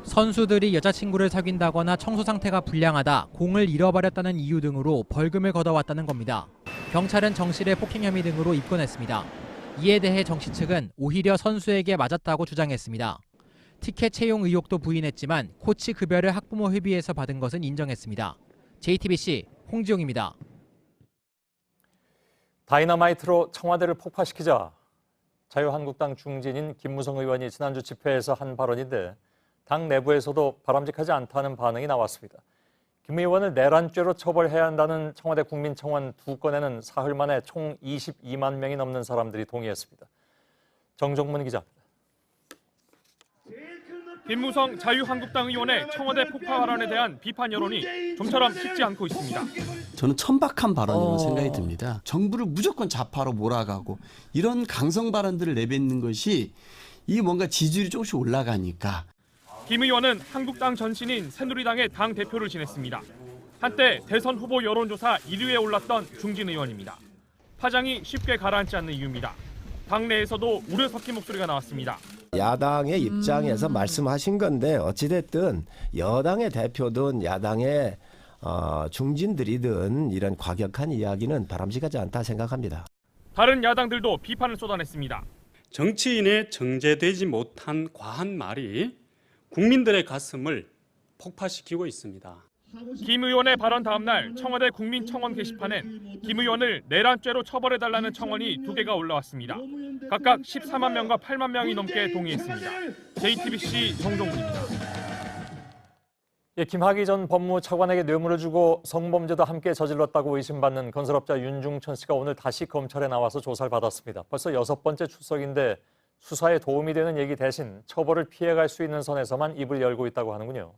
선수들이 여자친구를 사귄다거나 청소 상태가 불량하다, 공을 잃어버렸다는 이유 등으로 벌금을 걷어왔다는 겁니다. 경찰은 정 씨를 폭행 혐의 등으로 입건했습니다. 이에 대해 정 씨 측은 오히려 선수에게 맞았다고 주장했습니다. 티켓 채용 의혹도 부인했지만 코치 급여를 학부모 회비에서 받은 것은 인정했습니다. JTBC 홍지용입니다. 다이너마이트로 청와대를 폭파시키자. 자유한국당 중진인 김무성 의원이 지난주 집회에서 한 발언인데 당 내부에서도 바람직하지 않다는 반응이 나왔습니다. 김 의원을 내란죄로 처벌해야 한다는 청와대 국민청원 2건에는 사흘 만에 총 22만 명이 넘는 사람들이 동의했습니다. 정정문 기자입니다. 김무성 자유한국당 의원의 청와대 폭파 발언에 대한 비판 여론이 좀처럼 식지 않고 있습니다. 저는 천박한 발언이라고 생각이 듭니다. 정부를 무조건 좌파로 몰아가고 이런 강성 발언들을 내뱉는 것이 이 뭔가 지지율이 조금씩 올라가니까. 김 의원은 한국당 전신인 새누리당의 당 대표를 지냈습니다. 한때 대선 후보 여론조사 1위에 올랐던 중진 의원입니다. 파장이 쉽게 가라앉지 않는 이유입니다. 당내에서도 우려 섞인 목소리가 나왔습니다. 야당의 입장에서 말씀하신 건데 어찌됐든 여당의 대표든 야당의 중진들이든 이런 과격한 이야기는 바람직하지 않다 생각합니다. 다른 야당들도 비판을 쏟아냈습니다. 정치인의 정제되지 못한 과한 말이 국민들의 가슴을 폭파시키고 있습니다. 김 의원의 발언 다음 날 청와대 국민청원 게시판엔 김 의원을 내란죄로 처벌해달라는 청원이 2개가 올라왔습니다. 각각 14만 명과 8만 명이 넘게 동의했습니다. JTBC 정종훈입니다. 김학의 전 법무차관에게 뇌물을 주고 성범죄도 함께 저질렀다고 의심받는 건설업자 윤중천 씨가 오늘 다시 검찰에 나와서 조사를 받았습니다. 벌써 6번째 출석인데 수사에 도움이 되는 얘기 대신 처벌을 피해갈 수 있는 선에서만 입을 열고 있다고 하는군요.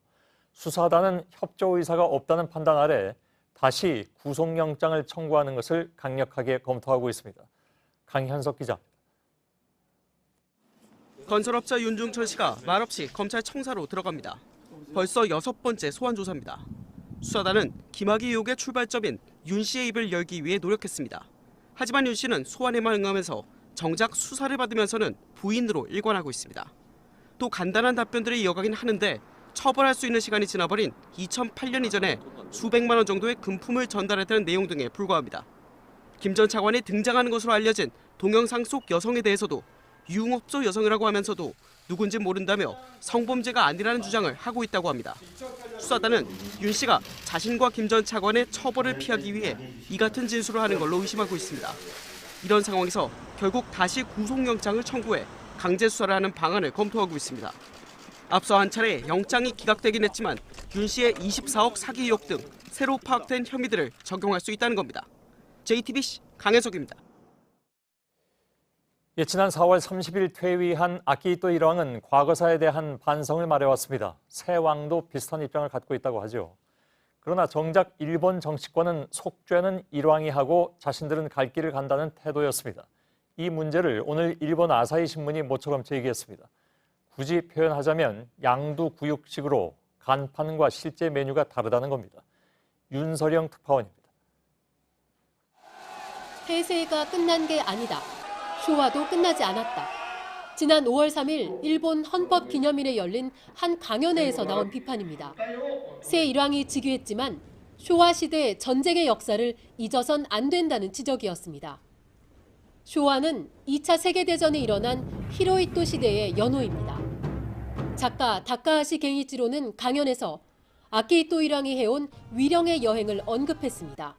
수사단은 협조 의사가 없다는 판단 아래 다시 구속영장을 청구하는 것을 강력하게 검토하고 있습니다. 강현석 기자. 건설업자 윤중천 씨가 말없이 검찰 청사로 들어갑니다. 벌써 6번째 소환 조사입니다. 수사단은 김학의 의혹의 출발점인 윤 씨의 입을 열기 위해 노력했습니다. 하지만 윤 씨는 소환에만 응하면서 정작 수사를 받으면서는 부인으로 일관하고 있습니다. 또 간단한 답변들을 이어가긴 하는데 처벌할 수 있는 시간이 지나버린 2008년 이전에 수백만 원 정도의 금품을 전달했다는 내용 등에 불과합니다. 김 전 차관이 등장하는 것으로 알려진 동영상 속 여성에 대해서도 유흥업소 여성이라고 하면서도 누군지 모른다며 성범죄가 아니라는 주장을 하고 있다고 합니다. 수사단은 윤 씨가 자신과 김 전 차관의 처벌을 피하기 위해 이 같은 진술을 하는 걸로 의심하고 있습니다. 이런 상황에서 결국 다시 구속영장을 청구해 강제 수사를 하는 방안을 검토하고 있습니다. 앞서 한 차례 영장이 기각되긴 했지만 윤 씨의 24억 사기 의혹 등 새로 파악된 혐의들을 적용할 수 있다는 겁니다. JTBC 강혜석입니다. 지난 4월 30일 퇴위한 아키히토 일왕은 과거사에 대한 반성을 말해왔습니다. 새 왕도 비슷한 입장을 갖고 있다고 하죠. 그러나 정작 일본 정치권은 속죄는 일왕이 하고 자신들은 갈 길을 간다는 태도였습니다. 이 문제를 오늘 일본 아사히 신문이 모처럼 제기했습니다. 굳이 표현하자면 양두구육식으로 간판과 실제 메뉴가 다르다는 겁니다. 윤서령 특파원입니다. 해세가 끝난 게 아니다. 쇼와도 끝나지 않았다. 지난 5월 3일 일본 헌법기념일에 열린 한 강연회에서 나온 비판입니다. 새 일왕이 즉위했지만 쇼와 시대 전쟁의 역사를 잊어선 안 된다는 지적이었습니다. 쇼와는 2차 세계대전이 일어난 히로히토 시대의 연호입니다. 작가 다카하시 갱이치로는 강연에서 아키히토 일왕이 해온 위령의 여행을 언급했습니다.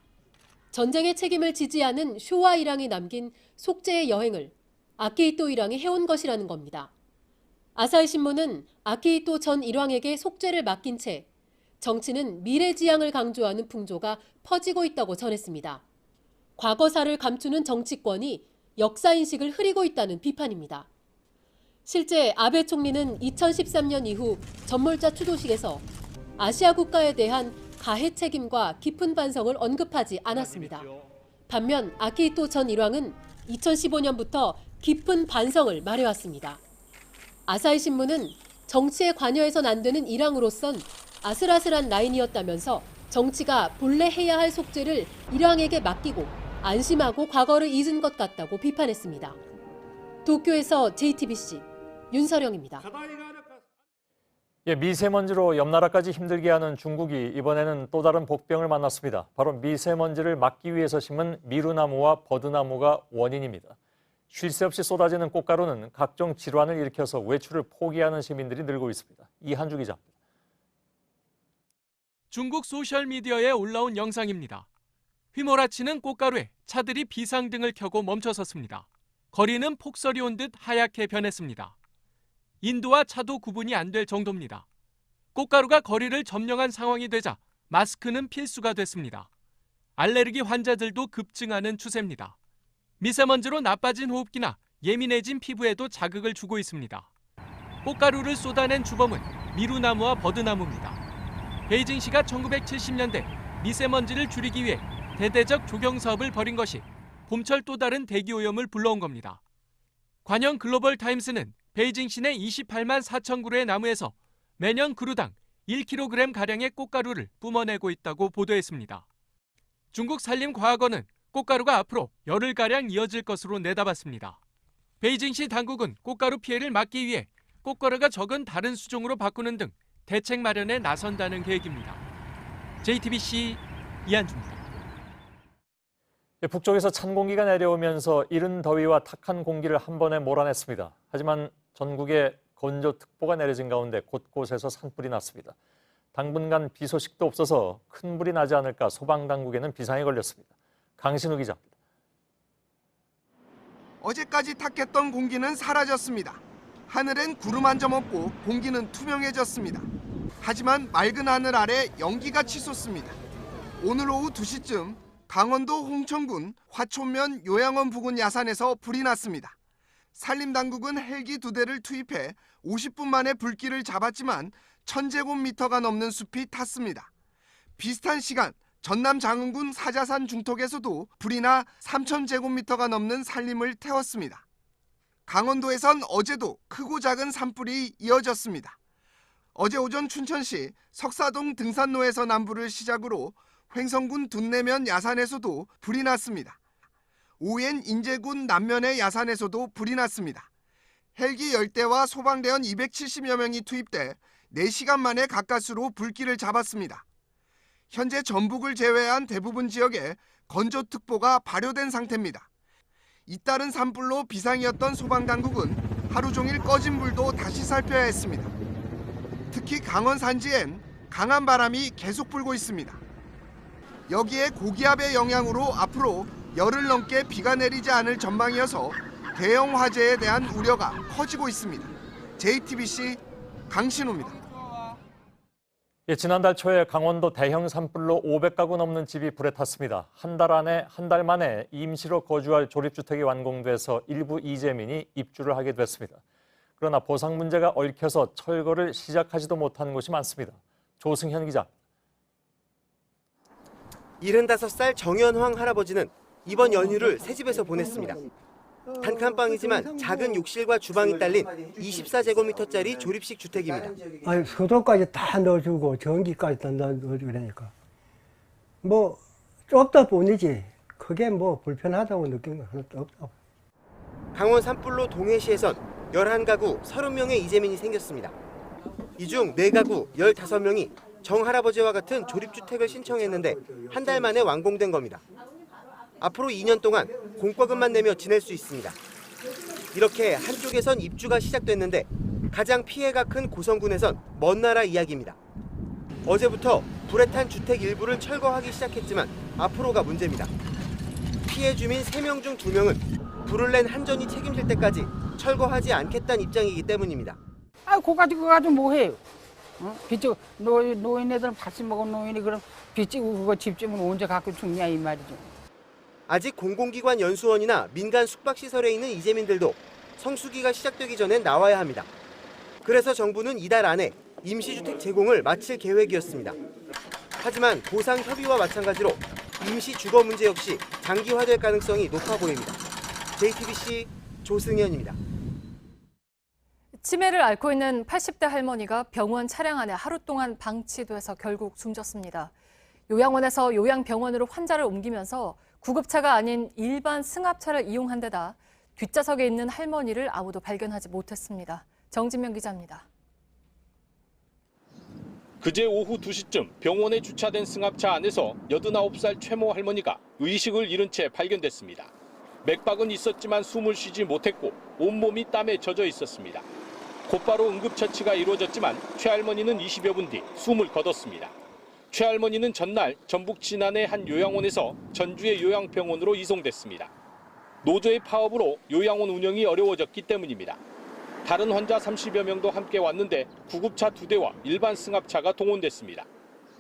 전쟁의 책임을 지지 않은 쇼와 일왕이 남긴 속죄의 여행을 아키히토 일왕이 해온 것이라는 겁니다. 아사히 신문은 아키히토 전 일왕에게 속죄를 맡긴 채 정치는 미래지향을 강조하는 풍조가 퍼지고 있다고 전했습니다. 과거사를 감추는 정치권이 역사인식을 흐리고 있다는 비판입니다. 실제 아베 총리는 2013년 이후 전몰자 추도식에서 아시아 국가에 대한 가해 책임과 깊은 반성을 언급하지 않았습니다. 반면 아키히토 전 일왕은 2015년부터 깊은 반성을 말해왔습니다. 아사히 신문은 정치에 관여해선 안 되는 일왕으로선 아슬아슬한 라인이었다면서 정치가 본래 해야 할 속죄를 일왕에게 맡기고 안심하고 과거를 잊은 것 같다고 비판했습니다. 도쿄에서 JTBC 윤서령입니다. 미세먼지로 옆 나라까지 힘들게 하는 중국이 이번에는 또 다른 복병을 만났습니다. 바로 미세먼지를 막기 위해서 심은 미루나무와 버드나무가 원인입니다. 쉴 새 없이 쏟아지는 꽃가루는 각종 질환을 일으켜서 외출을 포기하는 시민들이 늘고 있습니다. 이한주 기자입니다. 중국 소셜미디어에 올라온 영상입니다. 휘몰아치는 꽃가루에 차들이 비상등을 켜고 멈춰섰습니다. 거리는 폭설이 온 듯 하얗게 변했습니다. 인도와 차도 구분이 안 될 정도입니다. 꽃가루가 거리를 점령한 상황이 되자 마스크는 필수가 됐습니다. 알레르기 환자들도 급증하는 추세입니다. 미세먼지로 나빠진 호흡기나 예민해진 피부에도 자극을 주고 있습니다. 꽃가루를 쏟아낸 주범은 미루나무와 버드나무입니다. 베이징시가 1970년대 미세먼지를 줄이기 위해 대대적 조경 사업을 벌인 것이 봄철 또 다른 대기오염을 불러온 겁니다. 관영 글로벌 타임스는 베이징 시내 28만 4천 그루의 나무에서 매년 그루당 1kg가량의 꽃가루를 뿜어내고 있다고 보도했습니다. 중국 산림과학원은 꽃가루가 앞으로 열흘가량 이어질 것으로 내다봤습니다. 베이징시 당국은 꽃가루 피해를 막기 위해 꽃가루가 적은 다른 수종으로 바꾸는 등 대책 마련에 나선다는 계획입니다. JTBC 이한주입니다. 북쪽에서 찬 공기가 내려오면서 이른 더위와 탁한 공기를 한 번에 몰아냈습니다. 하지만 전국에 건조특보가 내려진 가운데 곳곳에서 산불이 났습니다. 당분간 비 소식도 없어서 큰 불이 나지 않을까 소방당국에는 비상이 걸렸습니다. 강신우 기자입니다. 어제까지 탁했던 공기는 사라졌습니다. 하늘엔 구름 한 점 없고 공기는 투명해졌습니다. 하지만 맑은 하늘 아래 연기가 치솟습니다. 오늘 오후 2시쯤 강원도 홍천군 화촌면 요양원 부근 야산에서 불이 났습니다. 산림당국은 헬기 2대를 투입해 50분 만에 불길을 잡았지만 1000제곱미터가 넘는 숲이 탔습니다. 비슷한 시간 전남 장흥군 사자산 중턱에서도 불이 나 3000제곱미터가 넘는 산림을 태웠습니다. 강원도에선 어제도 크고 작은 산불이 이어졌습니다. 어제 오전 춘천시 석사동 등산로에서 난 불을 시작으로 횡성군 둔내면 야산에서도 불이 났습니다. 오후엔 인제군 남면의 야산에서도 불이 났습니다. 헬기 10대와 소방대원 270여 명이 투입돼 4시간 만에 가까스로 불길을 잡았습니다. 현재 전북을 제외한 대부분 지역에 건조특보가 발효된 상태입니다. 잇따른 산불로 비상이었던 소방당국은 하루 종일 꺼진 불도 다시 살펴야 했습니다. 특히 강원 산지엔 강한 바람이 계속 불고 있습니다. 여기에 고기압의 영향으로 앞으로 열흘 넘게 비가 내리지 않을 전망이어서 대형 화재에 대한 우려가 커지고 있습니다. JTBC 강신호입니다. 예, 지난달 초에 강원도 대형 산불로 500가구 넘는 집이 불에 탔습니다. 한 달 만에 임시로 거주할 조립주택이 완공돼서 일부 이재민이 입주를 하게 됐습니다. 그러나 보상 문제가 얽혀서 철거를 시작하지도 못한 곳이 많습니다. 조승현 기자. 75살 정연황 할아버지는 이번 연휴를 새 집에서 보냈습니다. 단칸방이지만 작은 욕실과 주방이 딸린 24제곱미터짜리 조립식 주택입니다. 아니, 수도까지 다 넣어주고 전기까지 다 넣어주고 그러니까 뭐 좁다 뿐이지 크게 뭐 불편하다고 느낀 건 하나도 없다고. 강원 산불로 동해시에선 11가구 30명의 이재민이 생겼습니다. 이 중 4가구 15명이 정 할아버지와 같은 조립주택을 신청했는데 한 달 만에 완공된 겁니다. 앞으로 2년 동안 공과금만 내며 지낼 수 있습니다. 이렇게 한쪽에선 입주가 시작됐는데 가장 피해가 큰 고성군에선 먼 나라 이야기입니다. 어제부터 불에 탄 주택 일부를 철거하기 시작했지만 앞으로가 문제입니다. 피해 주민 3명 중 2명은 불을 낸 한전이 책임질 때까지 철거하지 않겠다는 입장이기 때문입니다. 그거 가지고 뭐 해요? 빚지고 노인애들은 같이 먹은 노인이 그럼 빚지고 그거 집 주면 언제 갖고 죽냐 이 말이죠. 아직 공공기관 연수원이나 민간 숙박시설에 있는 이재민들도 성수기가 시작되기 전엔 나와야 합니다. 그래서 정부는 이달 안에 임시주택 제공을 마칠 계획이었습니다. 하지만 보상 협의와 마찬가지로 임시 주거 문제 역시 장기화될 가능성이 높아 보입니다. JTBC 조승현입니다. 치매를 앓고 있는 80대 할머니가 병원 차량 안에 하루 동안 방치돼서 결국 숨졌습니다. 요양원에서 요양병원으로 환자를 옮기면서 구급차가 아닌 일반 승합차를 이용한 데다 뒷좌석에 있는 할머니를 아무도 발견하지 못했습니다. 정진명 기자입니다. 그제 오후 2시쯤 병원에 주차된 승합차 안에서 89살 최모 할머니가 의식을 잃은 채 발견됐습니다. 맥박은 있었지만 숨을 쉬지 못했고 온몸이 땀에 젖어 있었습니다. 곧바로 응급처치가 이루어졌지만 최 할머니는 20여 분 뒤 숨을 거뒀습니다. 최 할머니는 전날 전북 진안의 한 요양원에서 전주의 요양병원으로 이송됐습니다. 노조의 파업으로 요양원 운영이 어려워졌기 때문입니다. 다른 환자 30여 명도 함께 왔는데 구급차 2대와 일반 승합차가 동원됐습니다.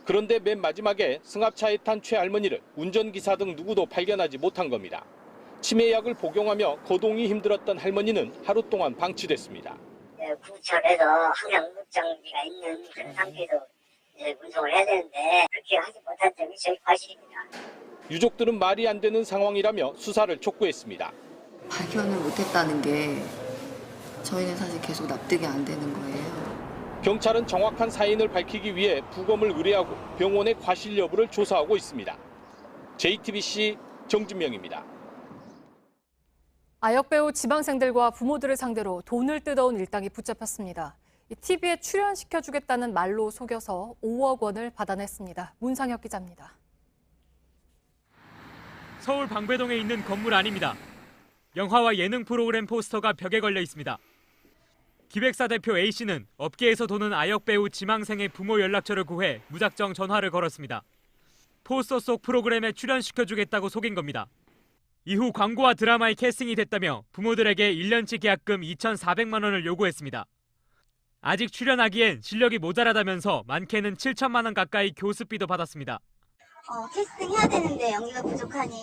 그런데 맨 마지막에 승합차에 탄 최 할머니를 운전기사 등 누구도 발견하지 못한 겁니다. 치매약을 복용하며 거동이 힘들었던 할머니는 하루 동안 방치됐습니다. 구급차에서 항상 응급장비가 있는 그런 상태에서 운송을 해야 되는데 그렇게 하지 못한 점이 저희 과실입니다. 유족들은 말이 안 되는 상황이라며 수사를 촉구했습니다. 발견을 못했다는 게 저희는 사실 계속 납득이 안 되는 거예요. 경찰은 정확한 사인을 밝히기 위해 부검을 의뢰하고 병원의 과실 여부를 조사하고 있습니다. JTBC 정진명입니다. 아역배우 지망생들과 부모들을 상대로 돈을 뜯어온 일당이 붙잡혔습니다. TV에 출연시켜주겠다는 말로 속여서 5억 원을 받아냈습니다. 문상혁 기자입니다. 서울 방배동에 있는 건물 안입니다. 영화와 예능 프로그램 포스터가 벽에 걸려 있습니다. 기획사 대표 A씨는 업계에서 도는 아역배우 지망생의 부모 연락처를 구해 무작정 전화를 걸었습니다. 포스터 속 프로그램에 출연시켜주겠다고 속인 겁니다. 이후 광고와 드라마에 캐스팅이 됐다며 부모들에게 1년치 계약금 2,400만 원을 요구했습니다. 아직 출연하기엔 실력이 모자라다면서 많게는 7천만 원 가까이 교습비도 받았습니다. 캐스팅 해야 되는데 연기가 부족하니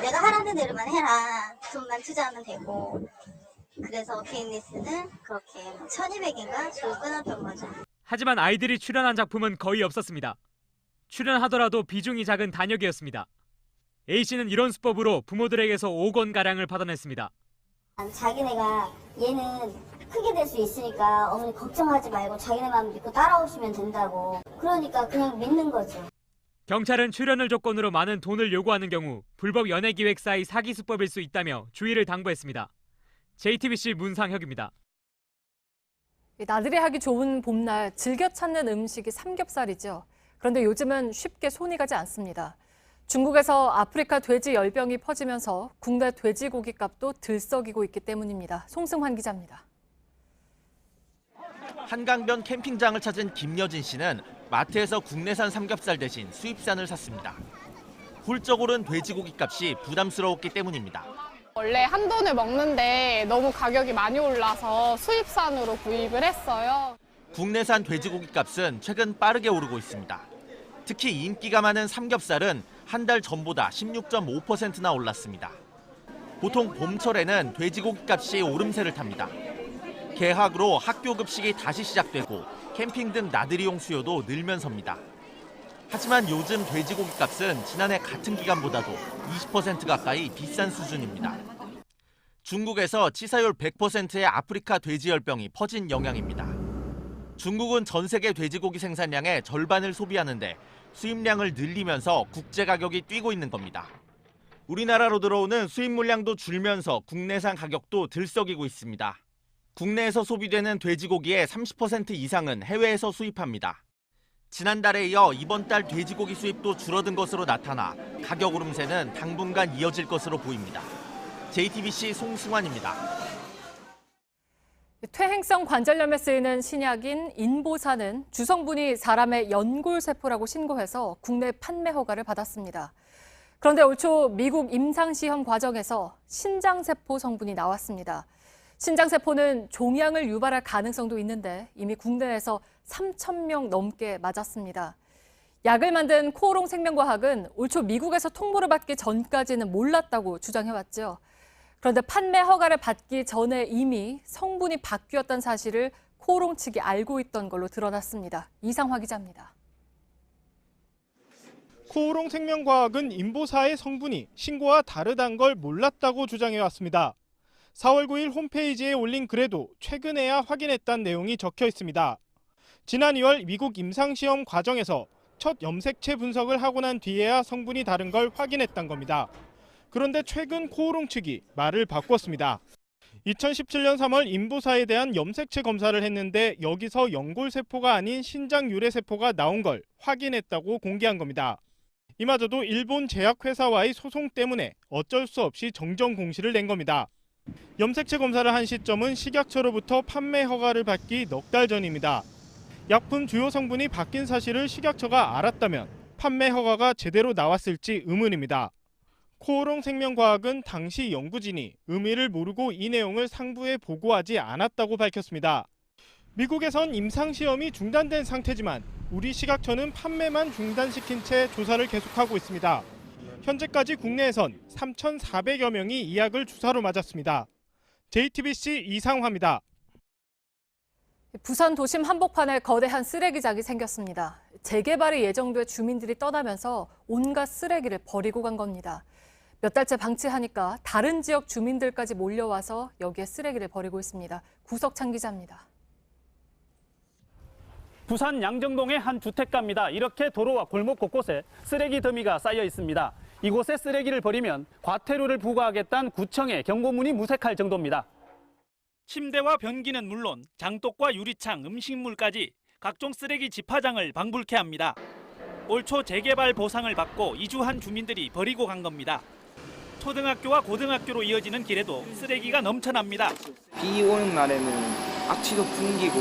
내가 하라는 대로만 해라. 돈만 투자하면 되고. 그래서 KBS는 그렇게 1200인가 주고 끊었던 거죠. 하지만 아이들이 출연한 작품은 거의 없었습니다. 출연하더라도 비중이 작은 단역이었습니다. A씨는 이런 수법으로 부모들에게서 5억 원가량을 받아냈습니다. 자기네가 얘는 크게 될 수 있으니까 어머니 걱정하지 말고 자기네만 믿고 따라오시면 된다고. 그러니까 그냥 믿는 거죠. 경찰은 출연을 조건으로 많은 돈을 요구하는 경우 불법 연예기획사의 사기 수법일 수 있다며 주의를 당부했습니다. JTBC 문상혁입니다. 나들이 하기 좋은 봄날 즐겨 찾는 음식이 삼겹살이죠. 그런데 요즘은 쉽게 손이 가지 않습니다. 중국에서 아프리카 돼지 열병이 퍼지면서 국내 돼지고기 값도 들썩이고 있기 때문입니다. 송승환 기자입니다. 한강변 캠핑장을 찾은 김여진 씨는 마트에서 국내산 삼겹살 대신 수입산을 샀습니다. 훌쩍 오른 돼지고기 값이 부담스러웠기 때문입니다. 원래 한돈을 먹는데 너무 가격이 많이 올라서 수입산으로 구입을 했어요. 국내산 돼지고기 값은 최근 빠르게 오르고 있습니다. 특히 인기가 많은 삼겹살은 한 달 전보다 16.5%나 올랐습니다. 보통 봄철에는 돼지고기 값이 오름세를 탑니다. 개학으로 학교 급식이 다시 시작되고 캠핑 등 나들이용 수요도 늘면서입니다. 하지만 요즘 돼지고기 값은 지난해 같은 기간보다도 20% 가까이 비싼 수준입니다. 중국에서 치사율 100%의 아프리카 돼지열병이 퍼진 영향입니다. 중국은 전 세계 돼지고기 생산량의 절반을 소비하는데 수입량을 늘리면서 국제 가격이 뛰고 있는 겁니다. 우리나라로 들어오는 수입 물량도 줄면서 국내산 가격도 들썩이고 있습니다. 국내에서 소비되는 돼지고기의 30% 이상은 해외에서 수입합니다. 지난달에 이어 이번 달 돼지고기 수입도 줄어든 것으로 나타나 가격 오름세는 당분간 이어질 것으로 보입니다. JTBC 송승환입니다. 퇴행성 관절염에 쓰이는 신약인 인보사는 주성분이 사람의 연골세포라고 신고해서 국내 판매 허가를 받았습니다. 그런데 올 초 미국 임상시험 과정에서 신장세포 성분이 나왔습니다. 신장세포는 종양을 유발할 가능성도 있는데 이미 국내에서 3,000명 넘게 맞았습니다. 약을 만든 코오롱 생명과학은 올 초 미국에서 통보를 받기 전까지는 몰랐다고 주장해왔죠. 그런데 판매 허가를 받기 전에 이미 성분이 바뀌었다는 사실을 코오롱 측이 알고 있던 걸로 드러났습니다. 이상화 기자입니다. 코오롱 생명과학은 인보사의 성분이 신고와 다르다는 걸 몰랐다고 주장해왔습니다. 4월 9일 홈페이지에 올린 글에도 최근에야 확인했다는 내용이 적혀 있습니다. 지난 2월 미국 임상시험 과정에서 첫 염색체 분석을 하고 난 뒤에야 성분이 다른 걸 확인했던 겁니다. 그런데 최근 코오롱 측이 말을 바꿨습니다. 2017년 3월 인보사에 대한 염색체 검사를 했는데 여기서 연골세포가 아닌 신장 유래세포가 나온 걸 확인했다고 공개한 겁니다. 이마저도 일본 제약회사와의 소송 때문에 어쩔 수 없이 정정 공시를 낸 겁니다. 염색체 검사를 한 시점은 식약처로부터 판매 허가를 받기 넉 달 전입니다. 약품 주요 성분이 바뀐 사실을 식약처가 알았다면 판매 허가가 제대로 나왔을지 의문입니다. 코오롱 생명과학은 당시 연구진이 의미를 모르고 이 내용을 상부에 보고하지 않았다고 밝혔습니다. 미국에선 임상시험이 중단된 상태지만 우리 식약처는 판매만 중단시킨 채 조사를 계속하고 있습니다. 현재까지 국내에선 3,400여 명이 이 약을 주사로 맞았습니다. JTBC 이상화입니다. 부산 도심 한복판에 거대한 쓰레기장이 생겼습니다. 재개발이 예정돼 주민들이 떠나면서 온갖 쓰레기를 버리고 간 겁니다. 몇 달째 방치하니까 다른 지역 주민들까지 몰려와서 여기에 쓰레기를 버리고 있습니다. 구석찬 기자입니다. 부산 양정동의 한 주택가입니다. 이렇게 도로와 골목 곳곳에 쓰레기 더미가 쌓여 있습니다. 이곳에 쓰레기를 버리면 과태료를 부과하겠다는 구청의 경고문이 무색할 정도입니다. 침대와 변기는 물론 장독과 유리창, 음식물까지 각종 쓰레기 집화장을 방불케 합니다. 올 초 재개발 보상을 받고 이주한 주민들이 버리고 간 겁니다. 초등학교와 고등학교로 이어지는 길에도 쓰레기가 넘쳐납니다. 비 오는 날에는 악취도 풍기고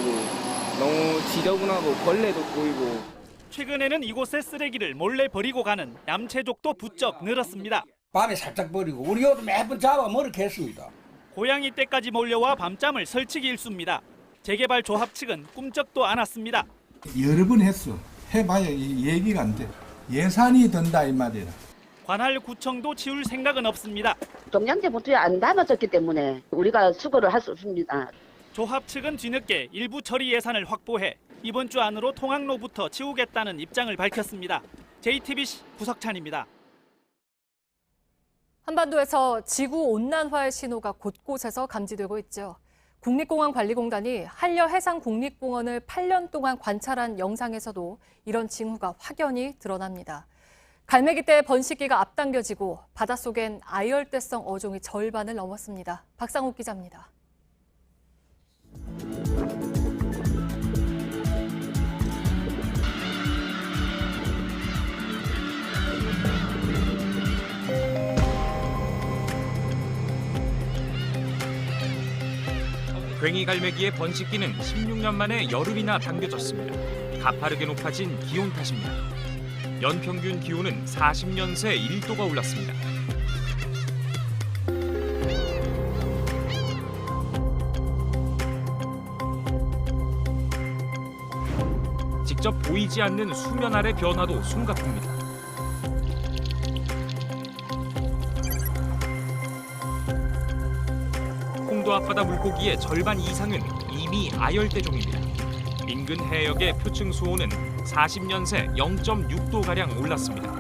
너무 지저분하고 벌레도 보이고. 최근에는 이곳에 쓰레기를 몰래 버리고 가는 얌체족도 부쩍 늘었습니다. 밤에 살짝 버리고 우리도 매번 잡아 먹게 했습니다. 고양이 떼까지 몰려와 밤잠을 설치기 일쑤입니다. 재개발 조합 측은 꿈쩍도 않았습니다. 여러 번 했어. 해봐야 얘기가 안 돼. 예산이 든다 이 말이야. 관할 구청도 지울 생각은 없습니다. 종량제 보트에 안 담아졌기 때문에 우리가 수거를 할 수 없습니다. 조합 측은 뒤늦게 일부 처리 예산을 확보해 이번 주 안으로 통학로부터 지우겠다는 입장을 밝혔습니다. JTBC 구석찬입니다. 한반도에서 지구온난화의 신호가 곳곳에서 감지되고 있죠. 국립공원관리공단이 한려해상국립공원을 8년 동안 관찰한 영상에서도 이런 징후가 확연히 드러납니다. 갈매기떼 번식기가 앞당겨지고 바닷속엔 아열대성 어종이 절반을 넘었습니다. 박상욱 기자입니다. 괭이갈매기의 번식기는 16년 만에 열흘이나 당겨졌습니다. 가파르게 높아진 기온 탓입니다. 연평균 기온은 40년 새 1도가 올랐습니다. 직접 보이지 않는 수면 아래 변화도 숨가쁩니다. 홍도 앞바다 물고기의 절반 이상은 이미 아열대종입니다. 인근 해역의 표층 수온은 40년 새 0.6도가량 올랐습니다.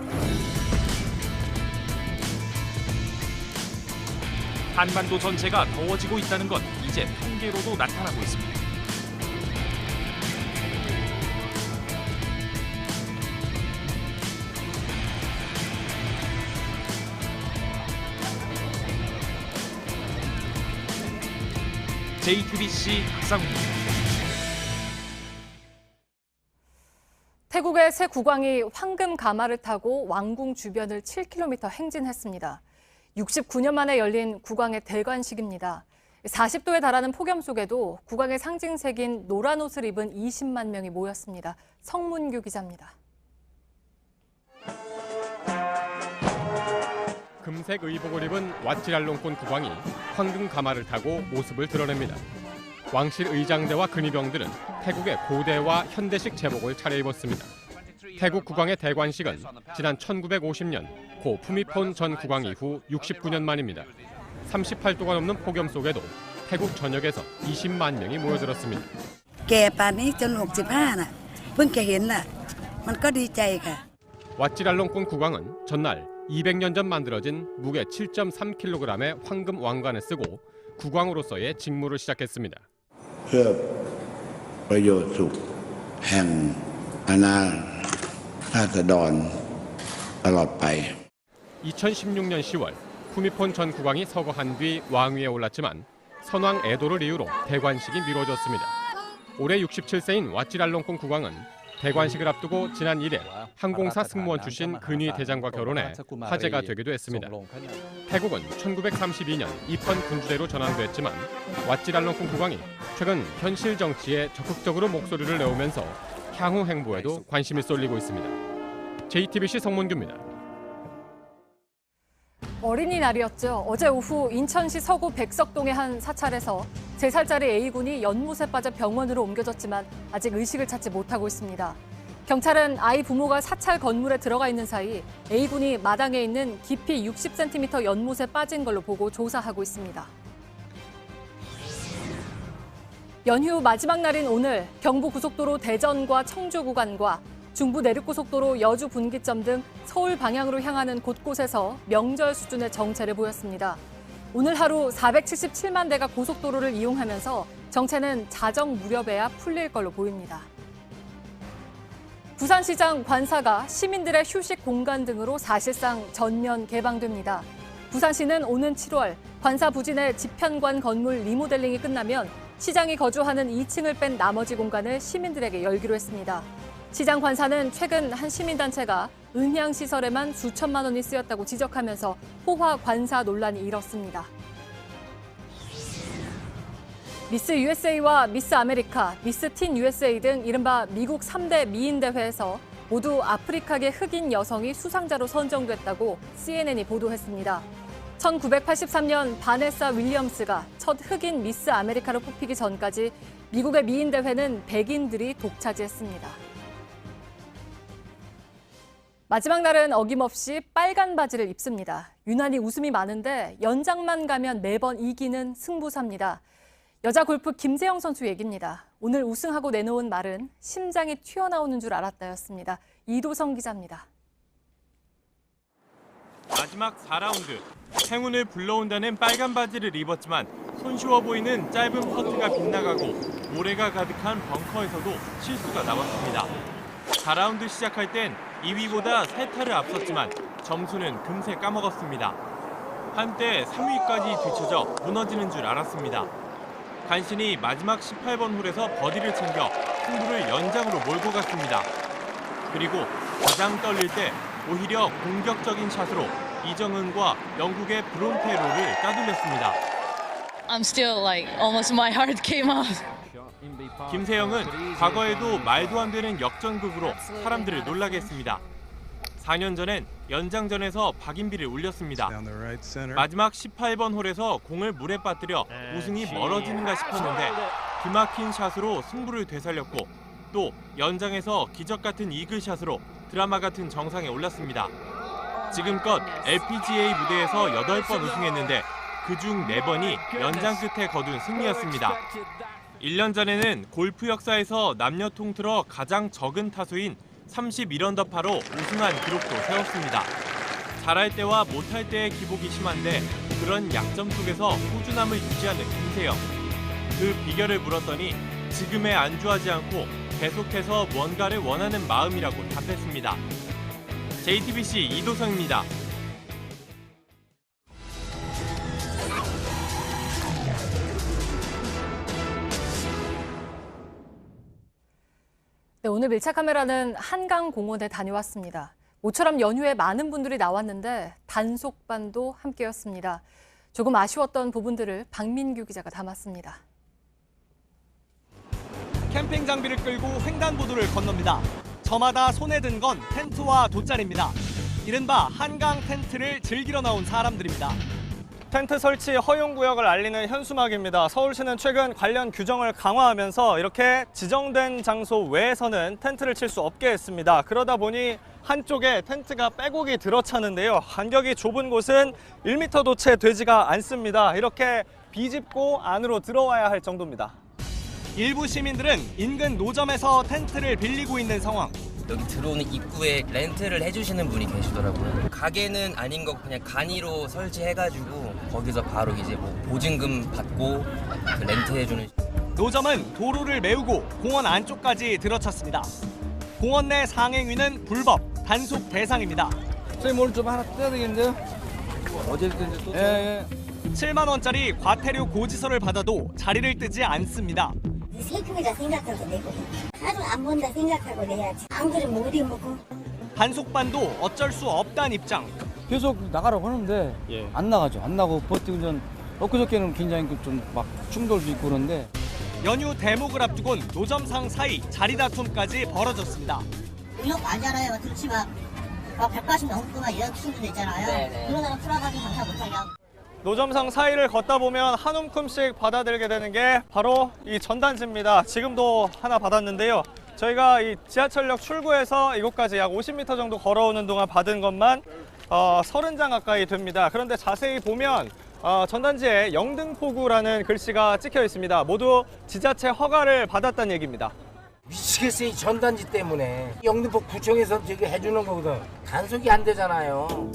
한반도 전체가 더워지고 있다는 건 이제 통계로도 나타나고 있습니다. JTBC 박상욱입니다. 태국의 새 국왕이 황금 가마를 타고 왕궁 주변을 7km 행진했습니다. 69년 만에 열린 국왕의 대관식입니다. 40도에 달하는 폭염 속에도 국왕의 상징색인 노란 옷을 입은 20만 명이 모였습니다. 성문규 기자입니다. 금색 의복을 입은 와치랄롱콘 국왕이 황금 가마를 타고 모습을 드러냅니다. 왕실 의장대와 근위병들은 태국의 고대와 현대식 제복을 차려입었습니다. 태국 국왕의 대관식은 지난 1950년 고 푸미폰 전 국왕 이후 69년 만입니다. 38도가 넘는 폭염 속에도 태국 전역에서 20만 명이 모여들었습니다. แก่ป่านนี้จน65น่ะเพิ่งจะเห็นน่ะมันก็ดีใจค่ะ. 와치랄롱콘 국왕은 전날 200년 전 만들어진 무게 7.3kg의 황금 왕관을 쓰고 국왕으로서의 직무를 시작했습니다. เพื่อประโยชน์สุขแห่งอาณาราษฎรตลอดไป. 2016년 10월 푸미폰 전 국왕이 서거한 뒤 왕위에 올랐지만 선왕 애도를 이유로 대관식이 미뤄졌습니다. 올해 67세인 와치랄롱콘 국왕은 대관식을 앞두고 지난 1일 항공사 승무원 출신 근위 대장과 결혼해 화제가 되기도 했습니다. 태국은 1932년 입헌 군주제로 전환됐지만 와치랄롱콘 국왕이 최근 현실 정치에 적극적으로 목소리를 내오면서 향후 행보에도 관심이 쏠리고 있습니다. JTBC 성문규입니다. 어린이날이었죠. 어제 오후 인천시 서구 백석동의 한 사찰에서 3살짜리 A군이 연못에 빠져 병원으로 옮겨졌지만 아직 의식을 찾지 못하고 있습니다. 경찰은 아이 부모가 사찰 건물에 들어가 있는 사이 A군이 마당에 있는 깊이 60cm 연못에 빠진 걸로 보고 조사하고 있습니다. 연휴 마지막 날인 오늘 경부고속도로 대전과 청주 구간과 중부 내륙고속도로 여주 분기점 등 서울 방향으로 향하는 곳곳에서 명절 수준의 정체를 보였습니다. 오늘 하루 477만 대가 고속도로를 이용하면서 정체는 자정 무렵에야 풀릴 걸로 보입니다. 부산시장 관사가 시민들의 휴식 공간 등으로 사실상 전면 개방됩니다. 부산시는 오는 7월 관사 부진의 집현관 건물 리모델링이 끝나면 시장이 거주하는 2층을 뺀 나머지 공간을 시민들에게 열기로 했습니다. 시장 관사는 최근 한 시민단체가 음향시설에만 수천만 원이 쓰였다고 지적하면서 호화 관사 논란이 일었습니다. 미스 USA와 미스 아메리카, 미스 틴 USA 등 이른바 미국 3대 미인대회에서 모두 아프리카계 흑인 여성이 수상자로 선정됐다고 CNN이 보도했습니다. 1983년 바네사 윌리엄스가 첫 흑인 미스 아메리카로 뽑히기 전까지 미국의 미인 대회는 백인들이 독차지했습니다. 마지막 날은 어김없이 빨간 바지를 입습니다. 유난히 웃음이 많은데 연장만 가면 매번 이기는 승부사입니다. 여자 골프 김세영 선수 얘기입니다. 오늘 우승하고 내놓은 말은 심장이 튀어나오는 줄 알았다였습니다. 이도성 기자입니다. 마지막 4라운드. 행운을 불러온다는 빨간 바지를 입었지만 손쉬워 보이는 짧은 퍼트가 빗나가고 모래가 가득한 벙커에서도 실수가 나왔습니다. 4라운드 시작할 땐 2위보다 3타를 앞섰지만 점수는 금세 까먹었습니다. 한때 3위까지 뒤쳐져 무너지는 줄 알았습니다. 간신히 마지막 18번 홀에서 버디를 챙겨 승부를 연장으로 몰고 갔습니다. 그리고 가장 떨릴 때 오히려 공격적인 샷으로 이정은과 영국의 브론테로를 따돌렸습니다. I'm still like almost my heart came out. 김세영은 과거에도 말도 안 되는 역전극으로 사람들을 놀라게 했습니다. 4년 전엔 연장전에서 박인비를 울렸습니다. 마지막 18번 홀에서 공을 물에 빠뜨려 우승이 멀어지는가 싶었는데 기막힌 샷으로 승부를 되살렸고 또 연장에서 기적 같은 이글샷으로 드라마 같은 정상에 올랐습니다. 지금껏 LPGA 무대에서 8번 우승했는데 그중 4번이 연장 끝에 거둔 승리였습니다. 1년 전에는 골프 역사에서 남녀 통틀어 가장 적은 타수인 31언더파로 우승한 기록도 세웠습니다. 잘할 때와 못할 때의 기복이 심한데 그런 약점 속에서 꾸준함을 유지하는 김세영. 그 비결을 물었더니 지금에 안주하지 않고 계속해서 뭔가를 원하는 마음이라고 답했습니다. JTBC 이도성입니다. 네, 오늘 밀착카메라는 한강공원에 다녀왔습니다. 모처럼 연휴에 많은 분들이 나왔는데 단속반도 함께였습니다. 조금 아쉬웠던 부분들을 박민규 기자가 담았습니다. 캠핑 장비를 끌고 횡단보도를 건넙니다. 저마다 손에 든 건 텐트와 돗자리입니다. 이른바 한강 텐트를 즐기러 나온 사람들입니다. 텐트 설치 허용 구역을 알리는 현수막입니다. 서울시는 최근 관련 규정을 강화하면서 이렇게 지정된 장소 외에서는 텐트를 칠 수 없게 했습니다. 그러다 보니 한쪽에 텐트가 빼곡히 들어차는데요. 간격이 좁은 곳은 1m도 채 되지가 않습니다. 이렇게 비집고 안으로 들어와야 할 정도입니다. 일부 시민들은 인근 노점에서 텐트를 빌리고 있는 상황. 여기 들어오는 입구에 렌트를 해주시는 분이 계시더라고요. 가게는 아닌 거 그냥 간이로 설치해가지고 거기서 바로 이제 뭐 보증금 받고 그 렌트해주는. 노점은 도로를 메우고 공원 안쪽까지 들어찼습니다. 공원 내 상행위는 불법, 단속 대상입니다. 저희 뭘 좀 하나 떼야 되겠는데요? 어제 또. 7만 원짜리 과태료 고지서를 받아도 자리를 뜨지 않습니다. 세금이라 생각하고 내고 하루 안 본다 생각하고 내야지. 안 그러면 어디 먹고. 단속반도 어쩔 수 없다는 입장. 계속 나가라고 하는데 안 나가죠. 안 나고 버티고 전 엊그저께는 굉장히 좀 막 충돌도 있고 그런데. 연휴 대목을 앞두곤 노점상 사이 자리 다툼까지 벌어졌습니다. 이런 거 알잖아요. 그렇지 막 180 넘고 막 이런 친구들 있잖아요. 그런 사람 풀어가지고 장사 못하냐. 노점상 사이를 걷다 보면 한 움큼씩 받아들게 되는 게 바로 이 전단지입니다. 지금도 하나 받았는데요. 저희가 이 지하철역 출구에서 이곳까지 약 50m 정도 걸어오는 동안 받은 것만 30장 가까이 됩니다. 그런데 자세히 보면 전단지에 영등포구라는 글씨가 찍혀 있습니다. 모두 지자체 허가를 받았다는 얘기입니다. 미치겠어요. 이 전단지 때문에. 영등포 구청에서 저기 해주는 거거든. 단속이 안 되잖아요.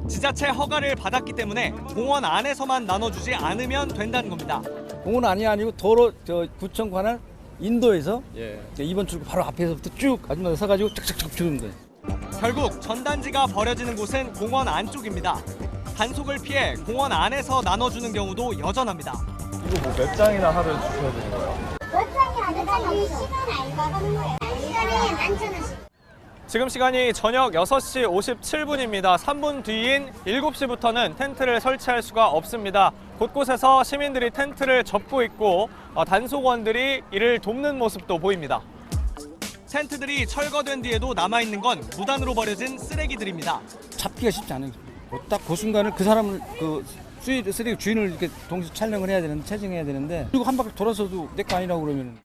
지자체 허가를 받았기 때문에 공원 안에서만 나눠주지 않으면 된다는 겁니다. 공원 안이 아니고 도로 구청 관할 인도에서 2번 출구 바로 앞에서부터 쭉 아줌마들 서가지고 착착착 주는 거예요. 결국 전단지가 버려지는 곳은 공원 안쪽입니다. 단속을 피해 공원 안에서 나눠주는 경우도 여전합니다. 이거 뭐 몇 장이나 하루에 주셔야 되는 거예요? 몇 장이 아니라 시간 알고 하는 거예요. 시간에 11,000원씩. 지금 시간이 저녁 6시 57분입니다. 3분 뒤인 7시부터는 텐트를 설치할 수가 없습니다. 곳곳에서 시민들이 텐트를 접고 있고 단속원들이 이를 돕는 모습도 보입니다. 텐트들이 철거된 뒤에도 남아있는 건 무단으로 버려진 쓰레기들입니다. 잡기가 쉽지 않아요. 딱 그 순간을 그 사람을 쓰레기 주인을 이렇게 동시에 촬영을 해야 되는데 체증해야 되는데 그리고 한 바퀴 돌아서도 내 거 아니라고 그러면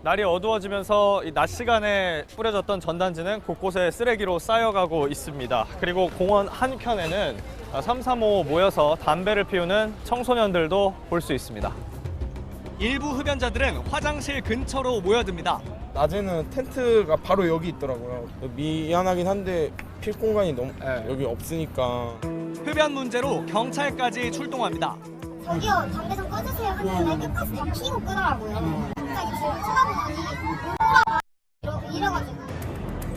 날이 어두워지면서 이 낮 시간에 뿌려졌던 전단지는 곳곳에 쓰레기로 쌓여가고 있습니다. 그리고 공원 한켠에는 335 모여서 담배를 피우는 청소년들도 볼 수 있습니다. 일부 흡연자들은 화장실 근처로 모여듭니다. 낮에는 텐트가 바로 여기 있더라고요. 미안하긴 한데 필 공간이 너무 여기 없으니까. 흡연 문제로 경찰까지 출동합니다. 저기요, 담배 좀 꺼주세요 하는데 끝까지 막 피고 끄더라고요. 그러니까 지금 쳐다보더니 이래가지고.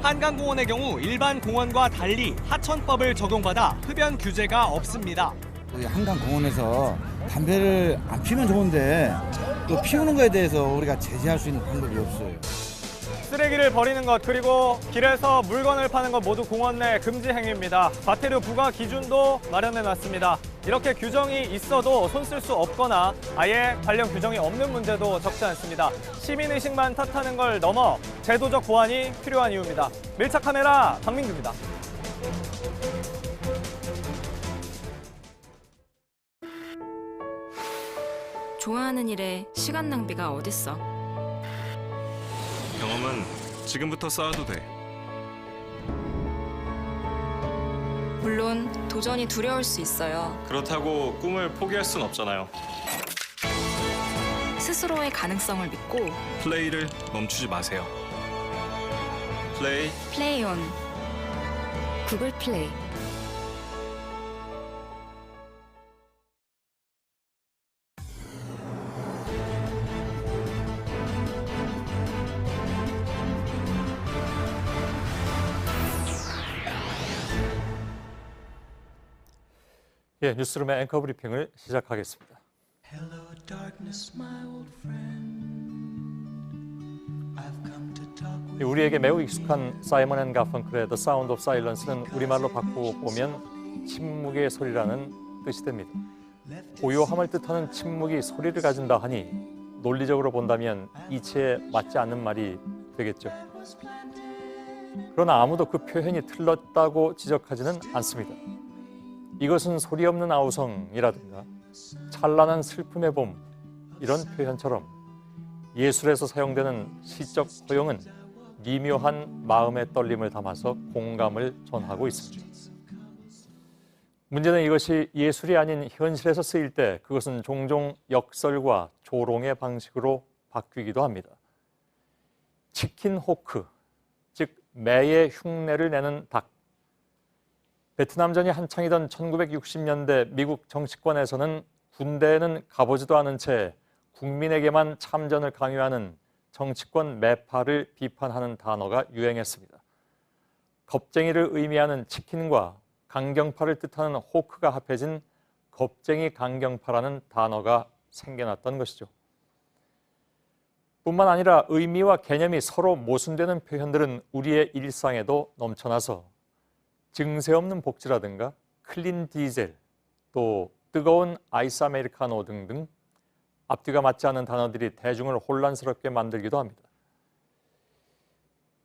한강공원의 경우 일반 공원과 달리 하천법을 적용받아 흡연 규제가 없습니다. 한강공원에서 담배를 안 피우면 좋은데 또 피우는 거에 대해서 우리가 제재할 수 있는 방법이 없어요. 쓰레기를 버리는 것 그리고 길에서 물건을 파는 것 모두 공원 내 금지 행위입니다. 과태료 부과 기준도 마련해놨습니다. 이렇게 규정이 있어도 손 쓸 수 없거나 아예 관련 규정이 없는 문제도 적지 않습니다. 시민의식만 탓하는 걸 넘어 제도적 보완이 필요한 이유입니다. 밀착 카메라 박민규입니다. 좋아하는 일에 시간 낭비가 어딨어. 경험은 지금부터 쌓아도 돼. 물론 도전이 두려울 수 있어요. 그렇다고 꿈을 포기할 순 없잖아요. 스스로의 가능성을 믿고 플레이를 멈추지 마세요. 플레이온 구글 플레이. 예, 뉴스룸의 앵커 브리핑을 시작하겠습니다. 우리에게 매우 익숙한 사이먼 앤 가펑클의 The Sound of Silence는 우리말로 바꾸어 보면 침묵의 소리라는 뜻이 됩니다. 고요함을 뜻하는 침묵이 소리를 가진다 하니 논리적으로 본다면 이치에 맞지 않는 말이 되겠죠. 그러나 아무도 그 표현이 틀렸다고 지적하지는 않습니다. 이것은 소리 없는 아우성이라든가 찬란한 슬픔의 봄 이런 표현처럼 예술에서 사용되는 시적 허용은 미묘한 마음의 떨림을 담아서 공감을 전하고 있습니다. 문제는 이것이 예술이 아닌 현실에서 쓰일 때 그것은 종종 역설과 조롱의 방식으로 바뀌기도 합니다. 치킨 호크, 즉 매의 흉내를 내는 닭. 베트남전이 한창이던 1960년대 미국 정치권에서는 군대에는 가보지도 않은 채 국민에게만 참전을 강요하는 정치권 매파를 비판하는 단어가 유행했습니다. 겁쟁이를 의미하는 치킨과 강경파를 뜻하는 호크가 합해진 겁쟁이 강경파라는 단어가 생겨났던 것이죠. 뿐만 아니라 의미와 개념이 서로 모순되는 표현들은 우리의 일상에도 넘쳐나서 증세 없는 복지라든가 클린 디젤, 또 뜨거운 아이스 아메리카노 등등 앞뒤가 맞지 않는 단어들이 대중을 혼란스럽게 만들기도 합니다.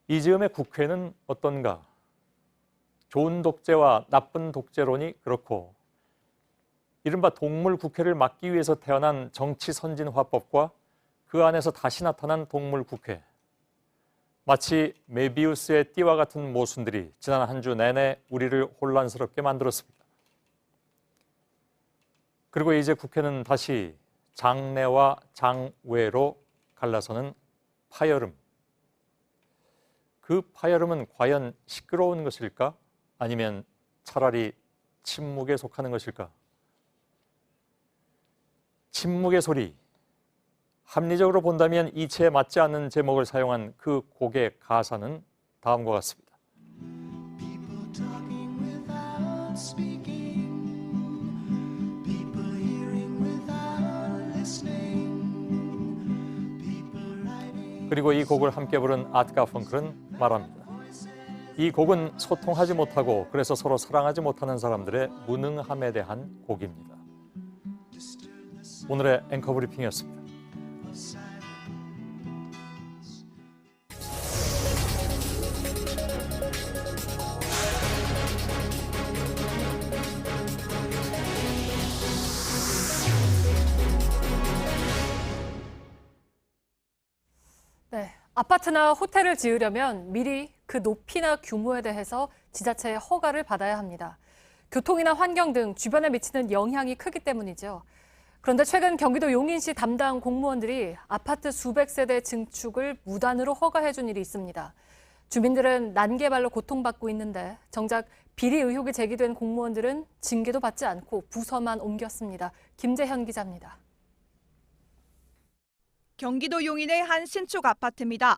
이 즈음의 국회는 어떤가? 좋은 독재와 나쁜 독재론이 그렇고 이른바 동물 국회를 막기 위해서 태어난 정치 선진화법과 그 안에서 다시 나타난 동물 국회. 마치 메비우스의 띠와 같은 모순들이 지난 한 주 내내 우리를 혼란스럽게 만들었습니다. 그리고 이제 국회는 다시 장내와 장외로 갈라서는 파열음. 그 파열음은 과연 시끄러운 것일까? 아니면 차라리 침묵에 속하는 것일까? 침묵의 소리. 합리적으로 본다면 이치에 맞지 않는 제목을 사용한 그 곡의 가사는 다음과 같습니다. 그리고 이 곡을 함께 부른 아트 가펑클은 말합니다. 이 곡은 소통하지 못하고 그래서 서로 사랑하지 못하는 사람들의 무능함에 대한 곡입니다. 오늘의 앵커 브리핑이었습니다. 네, 아파트나 호텔을 지으려면 미리 그 높이나 규모에 대해서 지자체의 허가를 받아야 합니다. 교통이나 환경 등 주변에 미치는 영향이 크기 때문이죠. 그런데 최근 경기도 용인시 담당 공무원들이 아파트 수백 세대 증축을 무단으로 허가해준 일이 있습니다. 주민들은 난개발로 고통받고 있는데 정작 비리 의혹이 제기된 공무원들은 징계도 받지 않고 부서만 옮겼습니다. 김재현 기자입니다. 경기도 용인의 한 신축 아파트입니다.